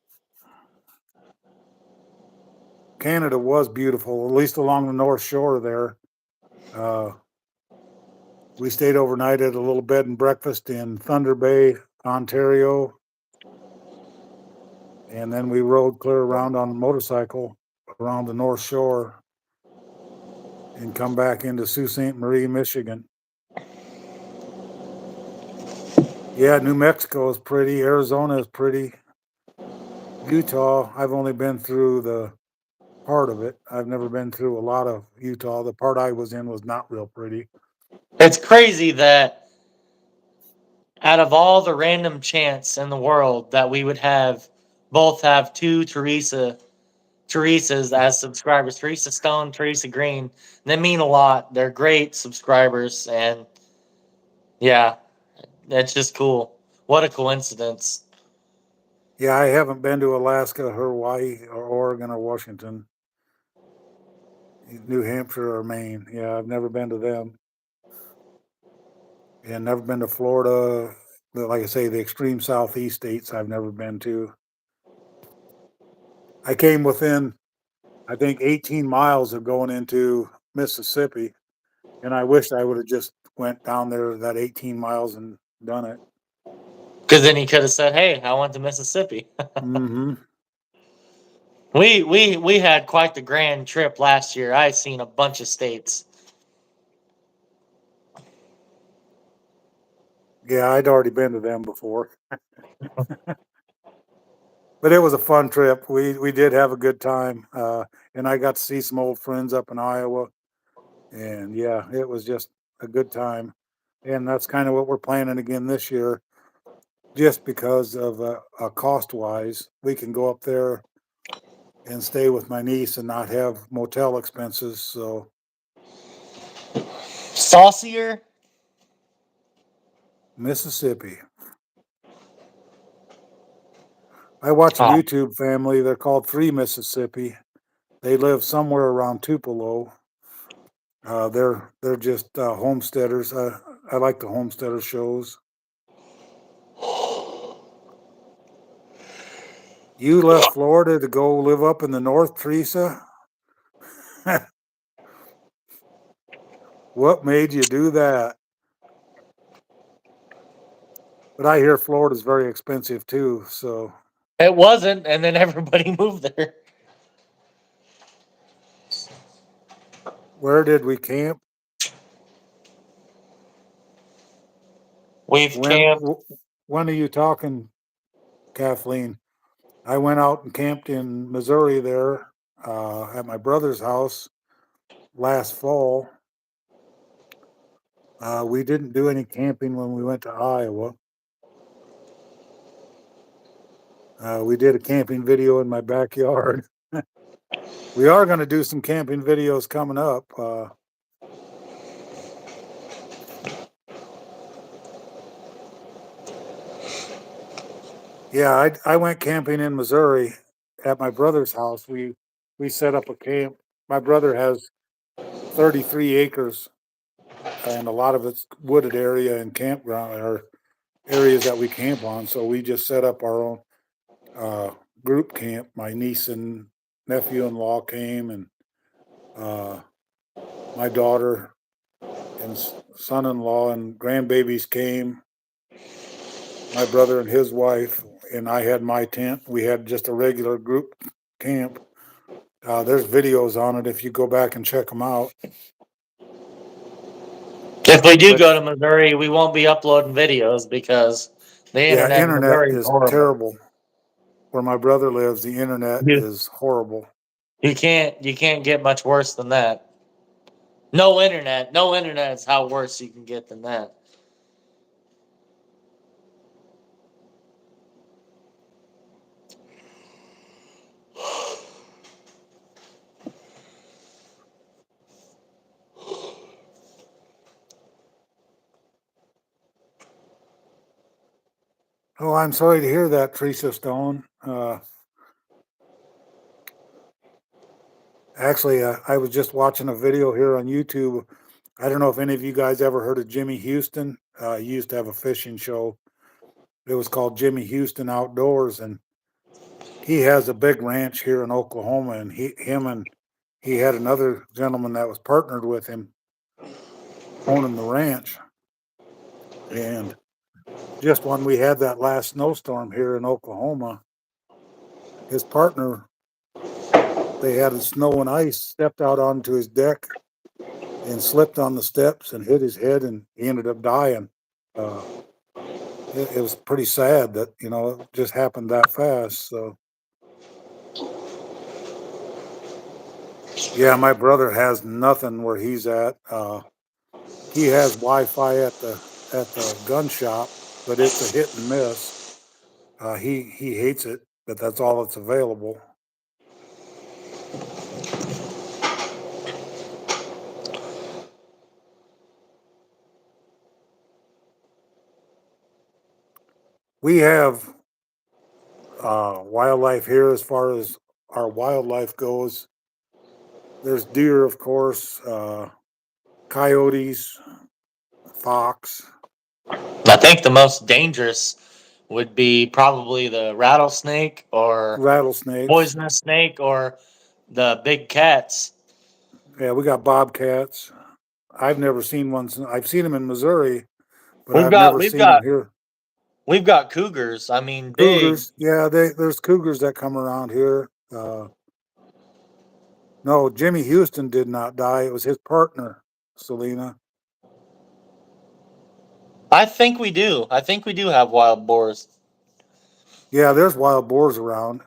[SPEAKER 1] Canada was beautiful, at least along the North Shore there. Uh, we stayed overnight at a little bed and breakfast in Thunder Bay, Ontario, and then we rode clear around on a motorcycle around the North Shore and come back into Sault Ste. Marie, Michigan. Yeah, New Mexico is pretty. Arizona is pretty. Utah, I've only been through the part of it. I've never been through a lot of Utah. The part I was in was not real pretty.
[SPEAKER 2] It's crazy that out of all the random chance in the world that we would have two Teresas as subscribers, Teresa Stone, Teresa Green. They mean a lot. They're great subscribers, and yeah, it's just cool. What a coincidence.
[SPEAKER 1] Yeah, I haven't been to Alaska, Hawaii, or Oregon, or Washington, New Hampshire, or Maine. Yeah, I've never been to them. And never been to Florida. Like I say, the extreme southeast states I've never been to. I came within, I think, 18 miles of going into Mississippi, and I wished I would have just went down there that 18 miles and done it.
[SPEAKER 2] Because then he could have said, "Hey, I went to Mississippi."
[SPEAKER 1] Mm-hmm.
[SPEAKER 2] We had quite the grand trip last year. I seen a bunch of states.
[SPEAKER 1] Yeah, I'd already been to them before, but it was a fun trip. We did have a good time, and I got to see some old friends up in Iowa, and yeah, it was just a good time. And that's kind of what we're planning again this year, just because of cost wise, we can go up there and stay with my niece and not have motel expenses. So
[SPEAKER 2] Saucier.
[SPEAKER 1] Mississippi. I watch a
[SPEAKER 2] Oh,
[SPEAKER 1] YouTube family. They're called Three Mississippi. They live somewhere around Tupelo. They're just homesteaders. I like the homesteader shows. You left Florida to go live up in the north, Teresa? What made you do that? But I hear Florida's very expensive too. So
[SPEAKER 2] it wasn't, and then everybody moved there.
[SPEAKER 1] where did we camp?
[SPEAKER 2] We've
[SPEAKER 1] When
[SPEAKER 2] camped.
[SPEAKER 1] when are you talking, Kathleen? I went out and camped in Missouri there at my brother's house last fall. We didn't do any camping when we went to Iowa. We did a camping video in my backyard. We are going to do some camping videos coming up. Yeah, I went camping in Missouri at my brother's house. We set up a camp my brother has 33 acres, and a lot of it's wooded area and campground or areas that we camp on. So we just set up our own uh, group camp. My niece and nephew-in-law came, and uh, my daughter and son-in-law and grandbabies came. My brother and his wife, and I had my tent. We had just a regular group camp. There's videos on it if you go back and check them out.
[SPEAKER 2] If we do
[SPEAKER 1] But
[SPEAKER 2] go to Missouri, we won't be uploading videos because the
[SPEAKER 1] yeah,
[SPEAKER 2] internet in
[SPEAKER 1] internet
[SPEAKER 2] Missouri is
[SPEAKER 1] is
[SPEAKER 2] horrible.
[SPEAKER 1] terrible. Where my brother lives, the internet
[SPEAKER 2] You
[SPEAKER 1] is horrible.
[SPEAKER 2] you can't get much worse than that. No internet is how worse you can get than that.
[SPEAKER 1] Oh, I'm sorry to hear that, Teresa Stone. Actually, I was just watching a video here on YouTube. I don't know if any of you guys ever heard of Jimmy Houston. He used to have a fishing show. It was called Jimmy Houston Outdoors, and he has a big ranch here in Oklahoma. And he had another gentleman that was partnered with him owning the ranch. And just when we had that last snowstorm here in Oklahoma, his partner, they had the snow and ice, stepped out onto his deck and slipped on the steps and hit his head, and he ended up dying. Uh, it was pretty sad that it just happened that fast. So yeah, my brother has nothing where he's at. He has Wi-Fi at the gun shop, but it's a hit and miss. He hates it, but that's all that's available. We have wildlife here as far as our wildlife goes. There's deer, of course, coyotes, fox,
[SPEAKER 2] I think the most dangerous would be probably the rattlesnake or
[SPEAKER 1] rattlesnakes.
[SPEAKER 2] poisonous snake or the big cats.
[SPEAKER 1] Yeah, we got bobcats. I've never seen one. I've seen them in Missouri, but
[SPEAKER 2] We've
[SPEAKER 1] I've
[SPEAKER 2] got
[SPEAKER 1] never
[SPEAKER 2] we've
[SPEAKER 1] seen them
[SPEAKER 2] got
[SPEAKER 1] here.
[SPEAKER 2] we've got cougars. I mean, big.
[SPEAKER 1] Cougars, yeah, there's cougars that come around here. No, Jimmy Houston did not die. It was his partner, Selena.
[SPEAKER 2] I think we do. I think we do have wild boars.
[SPEAKER 1] Yeah, there's wild boars around.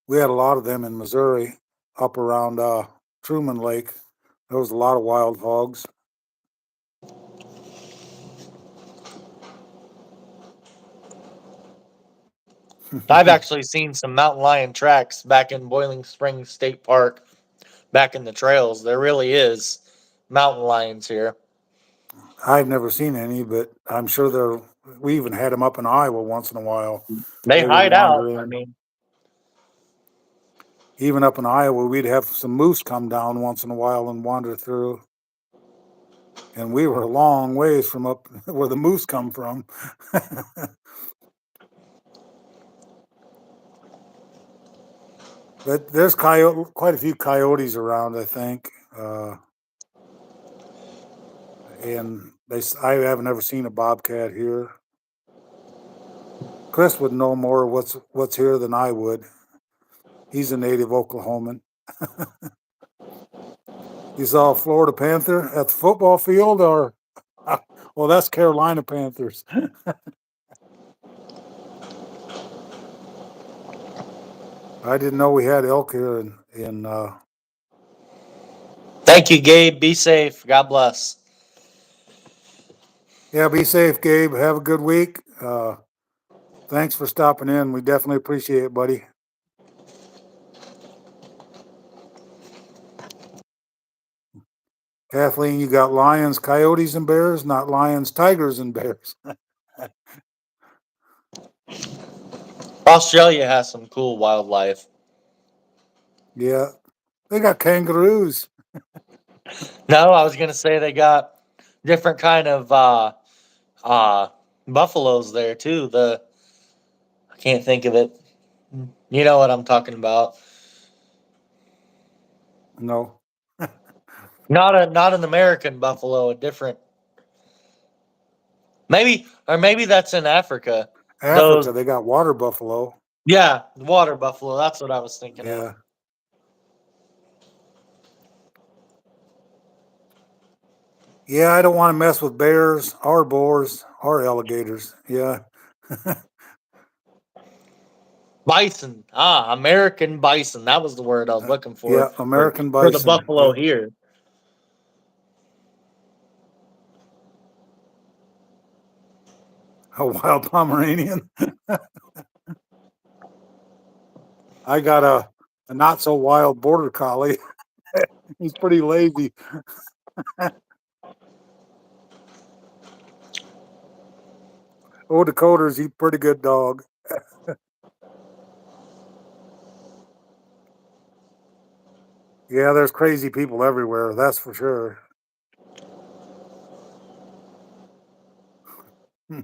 [SPEAKER 1] We had a lot of them in Missouri, up around Truman Lake. There was a lot of wild hogs.
[SPEAKER 2] I've actually seen some mountain lion tracks back in Boiling Springs State Park, back in the trails. There really is mountain lions here.
[SPEAKER 1] I've never seen any, but I'm sure there. We even had them up in Iowa once in a while.
[SPEAKER 2] They
[SPEAKER 1] They would
[SPEAKER 2] hide out.
[SPEAKER 1] wander
[SPEAKER 2] I
[SPEAKER 1] in.
[SPEAKER 2] mean,
[SPEAKER 1] Even up in Iowa, we'd have some moose come down once in a while and wander through. And we were a long ways from up where the moose come from. But there's quite a few coyotes around, I think. And I haven't ever seen a bobcat here. Chris would know more what's here than I would. He's a native Oklahoman. You saw a Florida Panther at the football field, or well, that's Carolina Panthers. I didn't know we had elk here in
[SPEAKER 2] thank you, Gabe. Be safe. God bless.
[SPEAKER 1] Yeah, be safe, Gabe. Have a good week. Thanks for stopping in. We definitely appreciate it, buddy. Kathleen, you got lions, coyotes, and bears, not lions, tigers, and bears.
[SPEAKER 2] Australia has some cool wildlife.
[SPEAKER 1] Yeah, they got kangaroos.
[SPEAKER 2] No, I was gonna say they got different kind of uh buffaloes there too. The I can't think of it. You know what I'm talking about.
[SPEAKER 1] No,
[SPEAKER 2] Not an American buffalo, a different maybe or maybe that's in Africa. Those
[SPEAKER 1] Africa, they got water buffalo.
[SPEAKER 2] yeah, water buffalo, that's what I was thinking of.
[SPEAKER 1] Yeah. Yeah, I don't want to mess with bears or boars or alligators. Yeah.
[SPEAKER 2] Bison. Ah, American bison. That was the word I was looking
[SPEAKER 1] Yeah,
[SPEAKER 2] for
[SPEAKER 1] American
[SPEAKER 2] for the
[SPEAKER 1] bison.
[SPEAKER 2] buffalo
[SPEAKER 1] Yep.
[SPEAKER 2] here.
[SPEAKER 1] A wild Pomeranian. I got a not so wild border collie. He's pretty lazy. Oh, Dakota's he's pretty good dog. Yeah, there's crazy people everywhere. That's for sure. Hmm.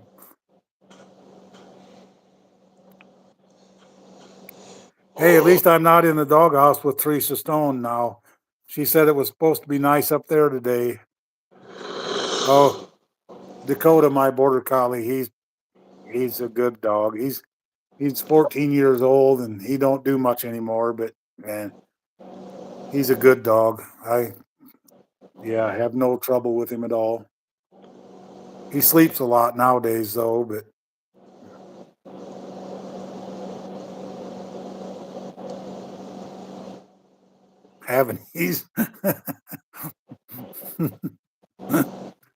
[SPEAKER 1] Hey, at least I'm not in the doghouse with Teresa Stone now. She said it was supposed to be nice up there today. Oh, Dakota, my border collie, he's a good dog. He's 14 years old and he don't do much anymore, but man, he's a good dog. I have no trouble with him at all. He sleeps a lot nowadays though, but having he's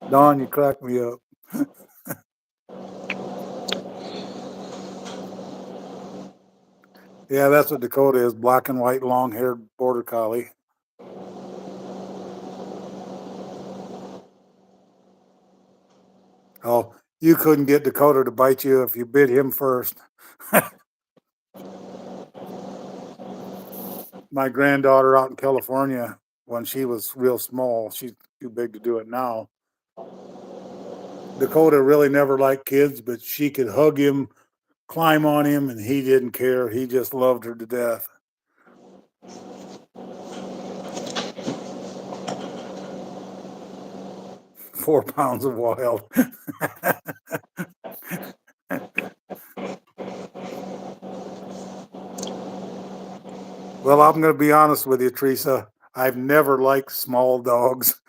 [SPEAKER 1] Don, you crack me up. Yeah, that's what Dakota is, black and white long haired border collie. Oh, you couldn't get Dakota to bite you if you bit him first. My granddaughter out in California, when she was real small, she's too big to do it now. Dakota really never liked kids, but she could hug him, climb on him, and he didn't care. He just loved her to death. 4 pounds of wild. Well, I'm going to be honest with you, Teresa. I've never liked small dogs.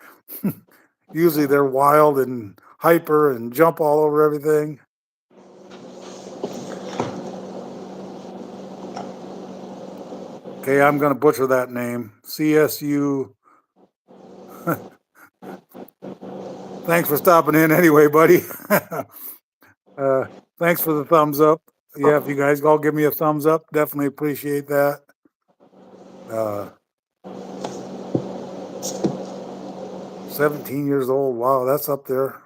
[SPEAKER 1] Usually they're wild and hyper and jump all over everything. Okay, I'm going to butcher that name. CSU. Thanks for stopping in anyway, buddy. uh, thanks for the thumbs up. Yeah, if you guys all give me a thumbs up, definitely appreciate that. Uh, 17 years old. Wow, that's up there.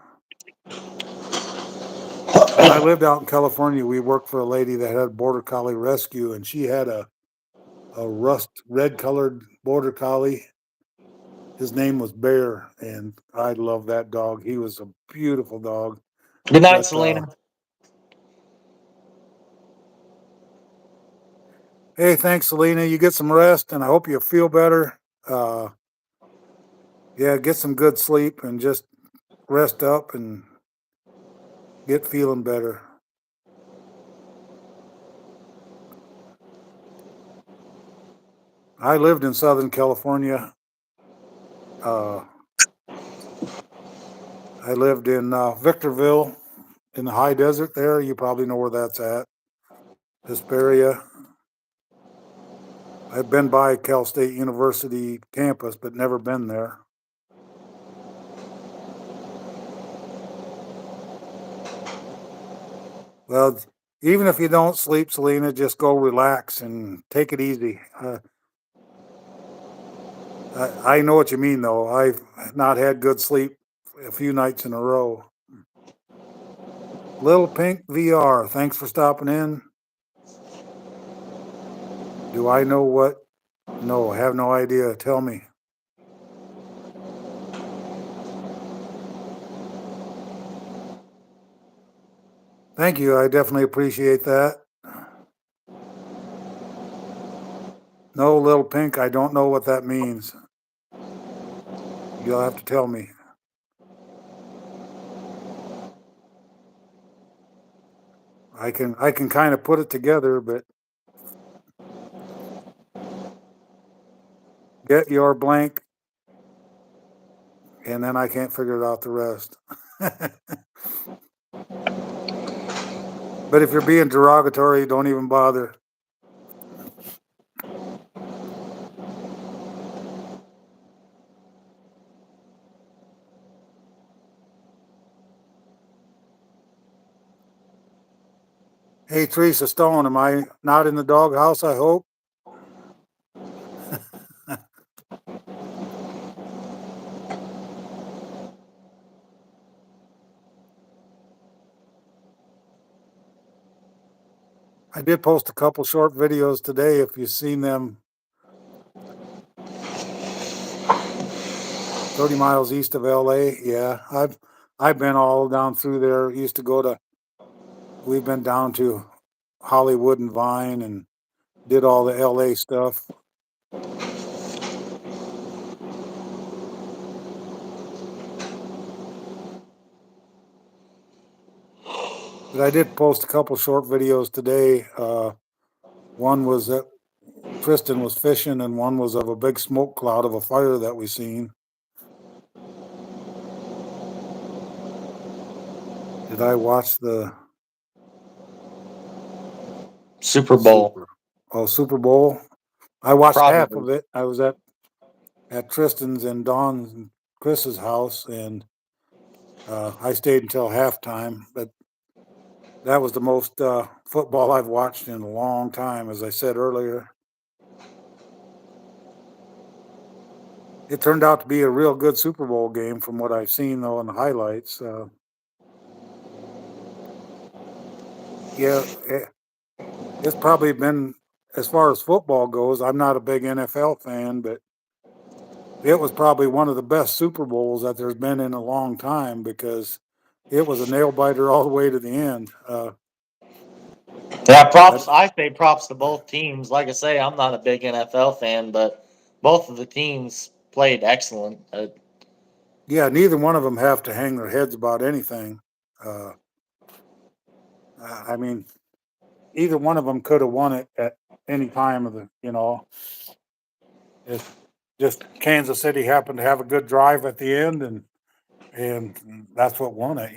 [SPEAKER 1] When I lived out in California, we worked for a lady that had border collie rescue, and she had a rust red colored border collie. His name was Bear, and I love that dog. He was a beautiful dog.
[SPEAKER 2] Good night,
[SPEAKER 1] But
[SPEAKER 2] Selena.
[SPEAKER 1] hey, thanks, Selena. You get some rest, and I hope you feel better. Uh, yeah, get some good sleep and just rest up and get feeling better. I lived in Southern California. Uh, I lived in Victorville in the high desert there. You probably know where that's at. Hesperia. I've been by Cal State University campus, but never been there. Well, even if you don't sleep, Selena, just go relax and take it easy. I know what you mean, though. I've not had good sleep a few nights in a row. Little Pink VR, thanks for stopping in. Do I know what? No, I have no idea. Tell me. Thank you. I definitely appreciate that. No, little pink, I don't know what that means. You'll have to tell me. I can kind of put it together, but get your blank, and then I can't figure out the rest. But if you're being derogatory, don't even bother. Hey, Teresa Stone, am I not in the doghouse? I hope. I did post a couple short videos today. If you've seen them, 30 miles east of LA. Yeah, I've been all down through there. Used to go to. We've been down to Hollywood and Vine and did all the LA stuff. But I did post a couple short videos today. One was that Tristan was fishing, and one was of a big smoke cloud of a fire that we seen. Did I watch the
[SPEAKER 2] Super Bowl.
[SPEAKER 1] Super Bowl? I watched half of
[SPEAKER 2] Probably.
[SPEAKER 1] it. I was at Tristan's and Dawn's and Chris's house, and I stayed until halftime. But that was the most football I've watched in a long time, as I said earlier. It turned out to be a real good Super Bowl game from what I've seen, though, in the highlights. Yeah, it's probably been, as far as football goes, I'm not a big NFL fan, but it was probably one of the best Super Bowls that there's been in a long time because it was a nail biter all the way to the end.
[SPEAKER 2] Yeah,
[SPEAKER 1] That,
[SPEAKER 2] props. I say props to both teams. Like I say, I'm not a big NFL fan, but both of the teams played excellent.
[SPEAKER 1] yeah, neither one of them have to hang their heads about anything. Uh, I mean, either one of them could have won it at any time of the. It just Kansas City happened to have a good drive at the end, and that's what won it.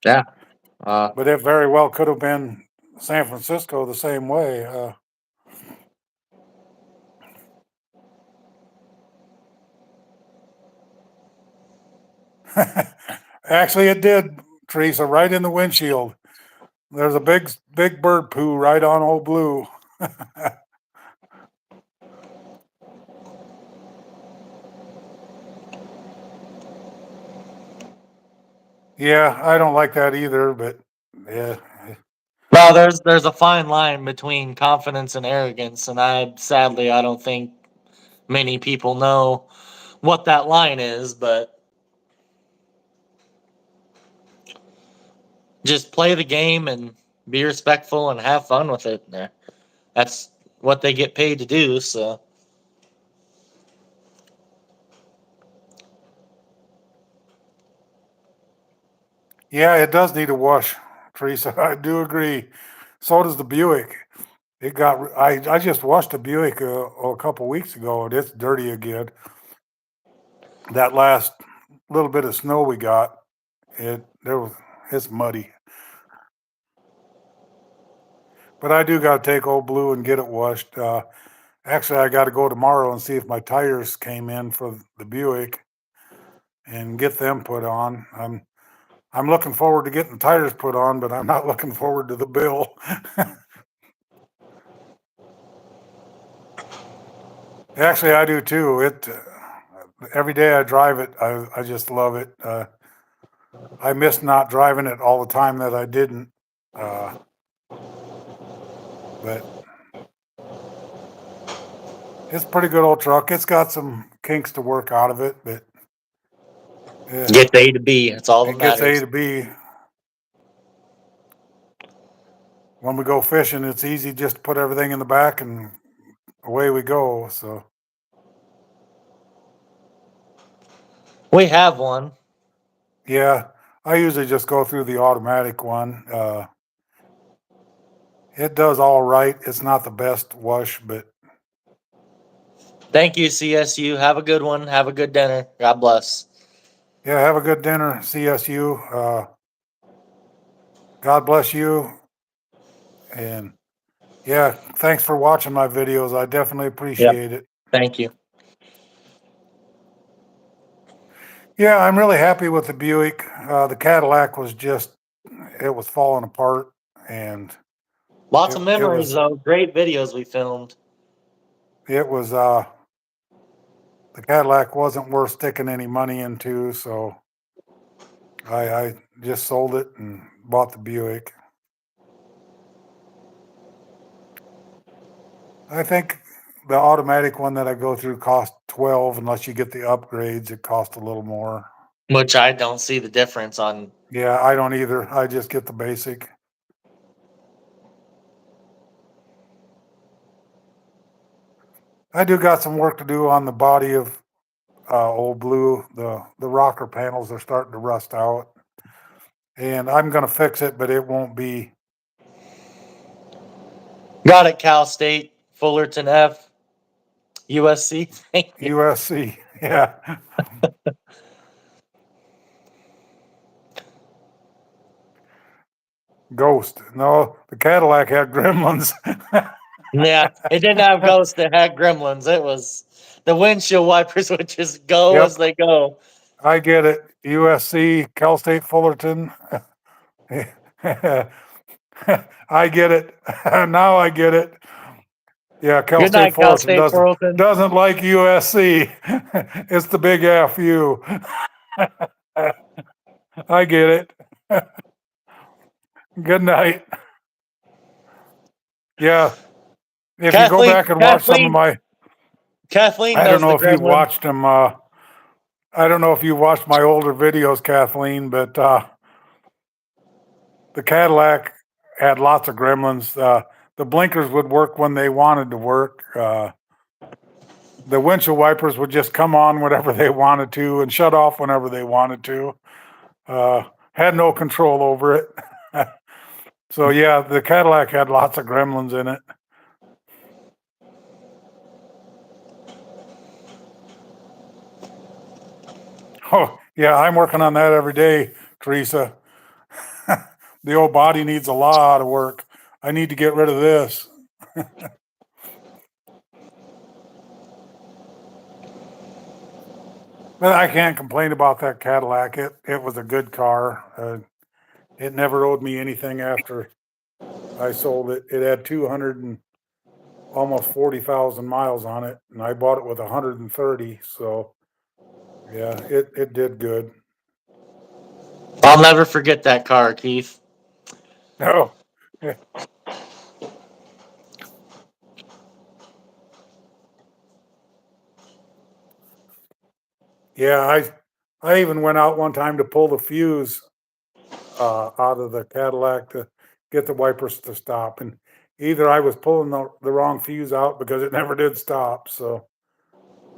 [SPEAKER 2] Yeah. Uh,
[SPEAKER 1] But it very well could have been San Francisco the same way. Actually, it did, Teresa, right in the windshield. There's a big bird poo right on old Blue. Yeah, I don't like that either, but yeah.
[SPEAKER 2] well, there's a fine line between confidence and arrogance, and I don't think many people know what that line is, but just play the game and be respectful and have fun with it. That's what they get paid to do. So
[SPEAKER 1] Yeah, it does need a wash, Teresa. I do agree. So does the Buick. I just washed the Buick a couple weeks ago, and it's dirty again. That last little bit of snow we got, it's muddy. But I do got to take old Blue and get it washed. Actually, I got to go tomorrow and see if my tires came in for the Buick and get them put on. I'm looking forward to getting the tires put on, but I'm not looking forward to the bill. Actually, I do too. It every day I drive it, I just love it. I miss not driving it all the time that I didn't. Uh, but It's a pretty good old truck. It's got some kinks to work out of it, but
[SPEAKER 2] Get the A to B. That's all that
[SPEAKER 1] it gets A
[SPEAKER 2] matters.
[SPEAKER 1] to B. When we go fishing, it's easy just to put everything in the back and away we go. So
[SPEAKER 2] We have one.
[SPEAKER 1] yeah, I usually just go through the automatic one. It does all right. It's not the best wash, but
[SPEAKER 2] Thank you, CSU. Have a good one. Have a good dinner. God bless.
[SPEAKER 1] yeah, have a good dinner, CSU. God bless you. And yeah, thanks for watching my videos. I definitely
[SPEAKER 2] Yep.
[SPEAKER 1] appreciate it.
[SPEAKER 2] Thank you.
[SPEAKER 1] Yeah, I'm really happy with the Buick. The Cadillac was just, it was falling apart, and
[SPEAKER 2] Lots
[SPEAKER 1] it,
[SPEAKER 2] of
[SPEAKER 1] it
[SPEAKER 2] memories,
[SPEAKER 1] was,
[SPEAKER 2] though. Great videos we filmed.
[SPEAKER 1] it was, the Cadillac wasn't worth sticking any money into. So I just sold it and bought the Buick. I think the automatic one that I go through cost 12, unless you get the upgrades, it costs a little more.
[SPEAKER 2] Which I don't see the difference on.
[SPEAKER 1] Yeah, I don't either. I just get the basic. I do got some work to do on the body of old Blue. The rocker panels are starting to rust out, and I'm gonna fix it, but it won't be
[SPEAKER 2] Got it, Cal State, Fullerton F, USC. Thank you.
[SPEAKER 1] USC. Yeah. Ghost. No, the Cadillac had gremlins.
[SPEAKER 2] Yeah, it didn't have ghosts. It had gremlins. It was the windshield wipers would just go as
[SPEAKER 1] Yep,
[SPEAKER 2] they go.
[SPEAKER 1] I get it. USC, Cal State Fullerton. I get it. Now I get it. Yeah, Cal
[SPEAKER 2] Good
[SPEAKER 1] State
[SPEAKER 2] night, Cal
[SPEAKER 1] Fullerton
[SPEAKER 2] State,
[SPEAKER 1] doesn't
[SPEAKER 2] Fullerton.
[SPEAKER 1] doesn't like USC. It's the big FU. I get it. Good night. Yeah, if you go
[SPEAKER 2] Kathleen,
[SPEAKER 1] back and watch some of
[SPEAKER 2] Kathleen,
[SPEAKER 1] my,
[SPEAKER 2] Kathleen
[SPEAKER 1] I don't
[SPEAKER 2] knows
[SPEAKER 1] know
[SPEAKER 2] the
[SPEAKER 1] if you've
[SPEAKER 2] gremlin.
[SPEAKER 1] watched them. I don't know if you watched my older videos, Kathleen, but the Cadillac had lots of gremlins. The blinkers would work when they wanted to work. The windshield wipers would just come on whenever they wanted to and shut off whenever they wanted to. Had no control over it. So yeah, the Cadillac had lots of gremlins in it. Oh yeah, I'm working on that every day, Teresa. The old body needs a lot of work. I need to get rid of this. But I can't complain about that Cadillac. It was a good car. It never owed me anything after I sold it. It had 200 and almost 40,000 miles on it, and I bought it with 130. So yeah, it did good.
[SPEAKER 2] I'll never forget that car, Keith.
[SPEAKER 1] Oh, yeah. I even went out one time to pull the fuse out of the Cadillac to get the wipers to stop, and either I was pulling the wrong fuse out because it never did stop. So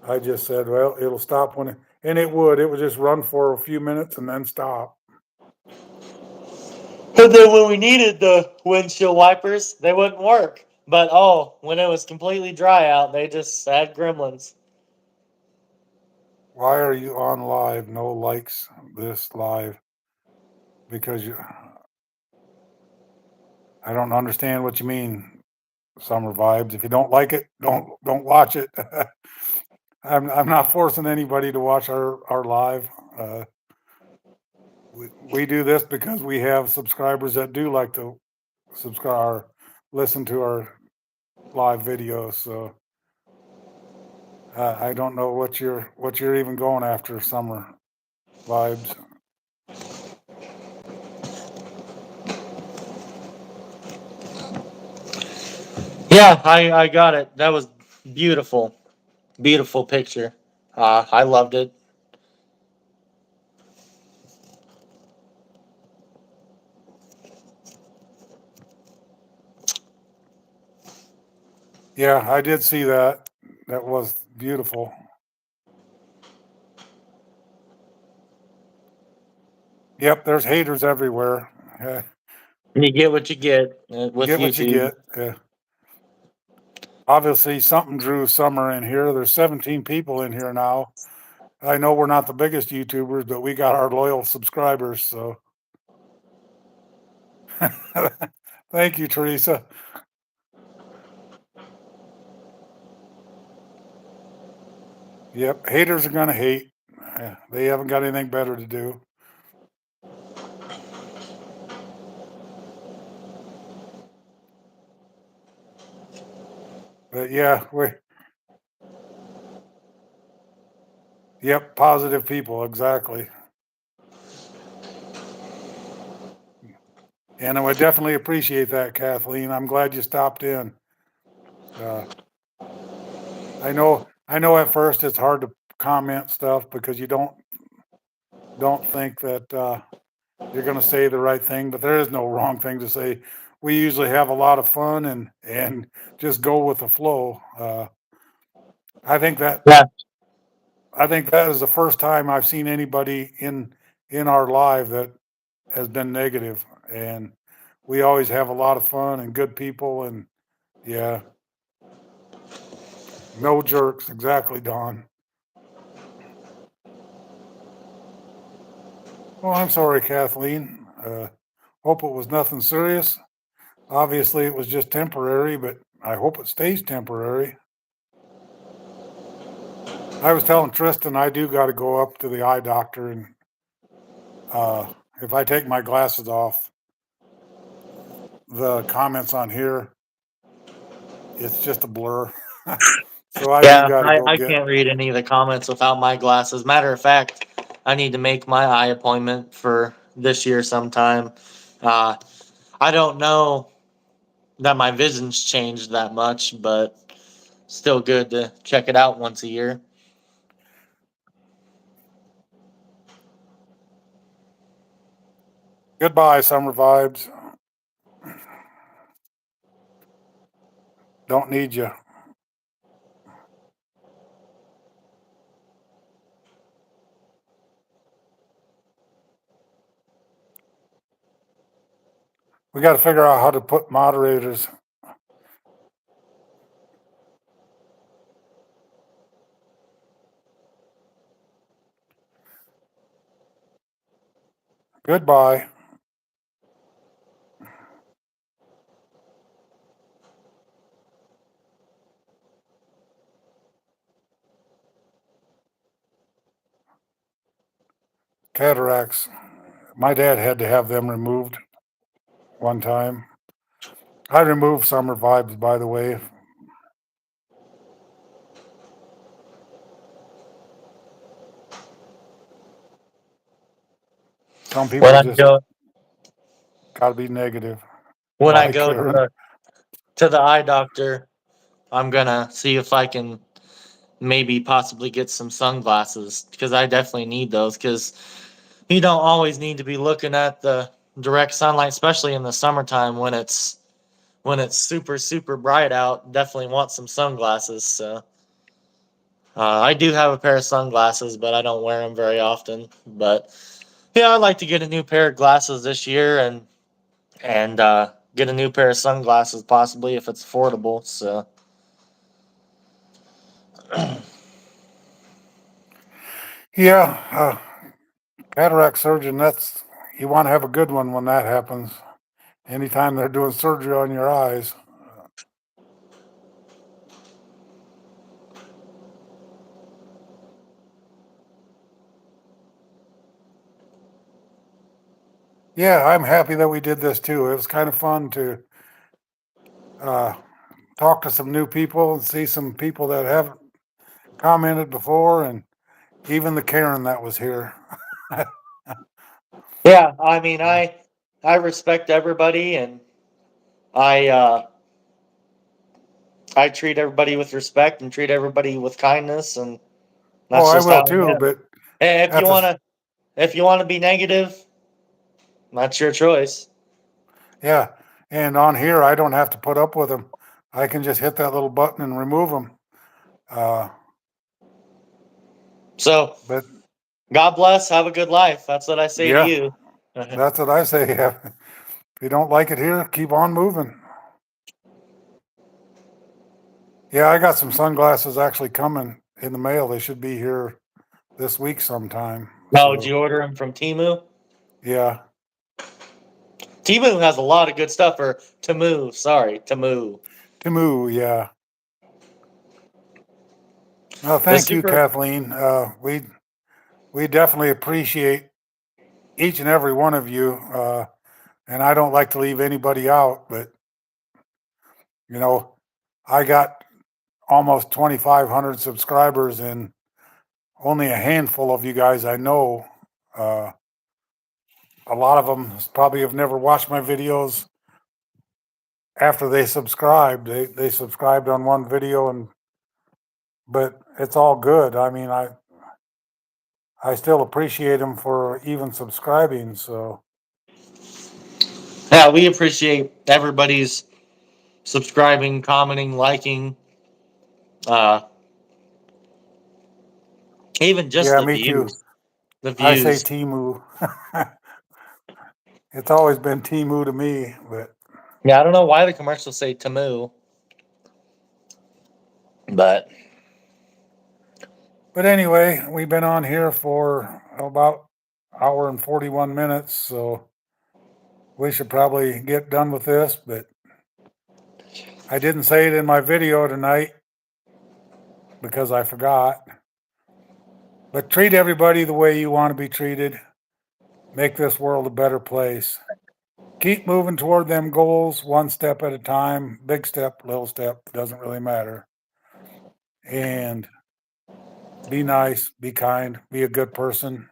[SPEAKER 1] I just said, well, it'll stop when and it would. It would just run for a few minutes and then stop.
[SPEAKER 2] And then when we needed the windshield wipers, they wouldn't work. But oh, when it was completely dry out, they just had gremlins.
[SPEAKER 1] Why are you on live? No likes this live because you. I don't understand what you mean. Summer vibes. If you don't like it, don't watch it. I'm not forcing anybody to watch our live. We do this because we have subscribers that do like to subscribe or listen to our live videos. So I don't know what you're even going after. Summer vibes.
[SPEAKER 2] Yeah, I got it. That was beautiful. Beautiful picture. I loved it.
[SPEAKER 1] Yeah, I did see that. That was beautiful. Yep, there's haters everywhere.
[SPEAKER 2] You get what you get with
[SPEAKER 1] Get what you
[SPEAKER 2] YouTube.
[SPEAKER 1] get. Obviously, something drew Summer in here. There's 17 people in here now. I know we're not the biggest YouTubers, but we got our loyal subscribers. So thank you, Teresa. Yep, haters are going to hate. They haven't got anything better to do. But yeah, yep, positive people, exactly. And I would definitely appreciate that, Kathleen. I'm glad you stopped in. Uh, I know at first it's hard to comment stuff because you don't think that you're going to say the right thing, but there is no wrong thing to say. We usually have a lot of fun and just go with the flow. I think that
[SPEAKER 2] Yeah.
[SPEAKER 1] I think that is the first time I've seen anybody in our live that has been negative, and we always have a lot of fun and good people, and yeah, no jerks, exactly, Don. Oh, I'm sorry, Kathleen. Hope it was nothing serious. Obviously, it was just temporary, but I hope it stays temporary. I was telling Tristan I do got to go up to the eye doctor, and if I take my glasses off, the comments on here, it's just a blur. So I do
[SPEAKER 2] Yeah,
[SPEAKER 1] got to go
[SPEAKER 2] I
[SPEAKER 1] get.
[SPEAKER 2] can't read any of the comments without my glasses. Matter of fact, I need to make my eye appointment for this year sometime. Uh, I don't know that my vision's changed that much, but still good to check it out once a year.
[SPEAKER 1] Goodbye, summer vibes. Don't need you. We got to figure out how to put moderators. Goodbye. Cataracts. My dad had to have them removed one time. I removed summer vibes, by the way. Some
[SPEAKER 2] When
[SPEAKER 1] people
[SPEAKER 2] I
[SPEAKER 1] just
[SPEAKER 2] go
[SPEAKER 1] got to be negative.
[SPEAKER 2] when I
[SPEAKER 1] Bye,
[SPEAKER 2] go
[SPEAKER 1] Karen.
[SPEAKER 2] to the eye doctor, I'm gonna see if I can maybe possibly get some sunglasses because I definitely need those because you don't always need to be looking at the direct sunlight, especially in the summertime when it's super bright out. Definitely want some sunglasses. So I do have a pair of sunglasses, but I don't wear them very often. But yeah, I'd like to get a new pair of glasses this year and get a new pair of sunglasses possibly if it's affordable. So
[SPEAKER 1] Yeah, cataract surgeon, you want to have a good one when that happens. Anytime they're doing surgery on your eyes. Yeah, I'm happy that we did this too. It was kind of fun to uh, talk to some new people and see some people that haven't commented before, and even the Karen that was here.
[SPEAKER 2] yeah, I mean I respect everybody and I I treat everybody with respect and treat everybody with kindness, and
[SPEAKER 1] Oh,
[SPEAKER 2] that's
[SPEAKER 1] I
[SPEAKER 2] just
[SPEAKER 1] will
[SPEAKER 2] how I
[SPEAKER 1] too,
[SPEAKER 2] am.
[SPEAKER 1] but
[SPEAKER 2] Hey,
[SPEAKER 1] at the
[SPEAKER 2] if you wanna be negative, that's your choice.
[SPEAKER 1] yeah, and on here I don't have to put up with them. I can just hit that little button and remove them.
[SPEAKER 2] So
[SPEAKER 1] But
[SPEAKER 2] God bless. Have a good life. That's what I say to
[SPEAKER 1] yeah,
[SPEAKER 2] you.
[SPEAKER 1] that's what I say. If you don't like it here, keep on moving. Yeah, I got some sunglasses actually coming in the mail. They should be here this week sometime.
[SPEAKER 2] Oh, did
[SPEAKER 1] So
[SPEAKER 2] you order them from Timu?
[SPEAKER 1] yeah,
[SPEAKER 2] Timu has a lot of good stuff. Or Tamu, sorry, Tamu.
[SPEAKER 1] Timu, yeah. Well,
[SPEAKER 2] The
[SPEAKER 1] thank you,
[SPEAKER 2] super.
[SPEAKER 1] Kathleen. We definitely appreciate each and every one of you. And I don't like to leave anybody out, but you know, I got almost 2,500 subscribers, and only a handful of you guys I know. Uh, a lot of them probably have never watched my videos after they subscribed. They subscribed on one video, and but it's all good. I mean, I still appreciate them for even subscribing. So
[SPEAKER 2] Yeah, we appreciate everybody's subscribing, commenting, liking, uh, even just
[SPEAKER 1] yeah,
[SPEAKER 2] the
[SPEAKER 1] me too.
[SPEAKER 2] views. The
[SPEAKER 1] I say
[SPEAKER 2] views.
[SPEAKER 1] Timu. It's always been Timu to me,
[SPEAKER 2] Yeah, I don't know why the commercials say Tamu, but
[SPEAKER 1] but anyway, we've been on here for about hour and 41 minutes, so we should probably get done with this. But I didn't say it in my video tonight because I forgot. But treat everybody the way you want to be treated. Make this world a better place. Keep moving toward them goals one step at a time. Big step, little step, doesn't really matter. And be nice, be kind, be a good person.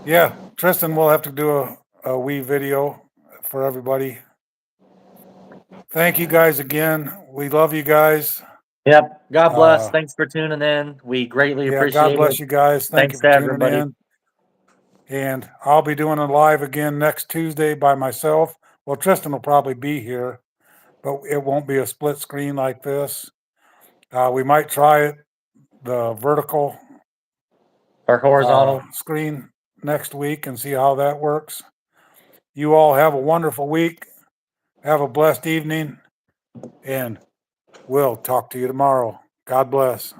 [SPEAKER 1] Yeah, Tristan, we'll have to do a wee video for everybody. Thank you guys again. We love you guys.
[SPEAKER 2] yep. God bless.
[SPEAKER 1] Uh,
[SPEAKER 2] Thanks for tuning in. We greatly
[SPEAKER 1] yeah, God
[SPEAKER 2] appreciate it.
[SPEAKER 1] bless you guys. Thank you
[SPEAKER 2] Thanks
[SPEAKER 1] for
[SPEAKER 2] to
[SPEAKER 1] tuning
[SPEAKER 2] everybody.
[SPEAKER 1] in. And I'll be doing a live again next Tuesday by myself. Well, Tristan will probably be here, but it won't be a split screen like this. We might try it, the vertical
[SPEAKER 2] Or horizontal.
[SPEAKER 1] screen next week and see how that works. You all have a wonderful week. Have a blessed evening, and we'll talk to you tomorrow. God bless.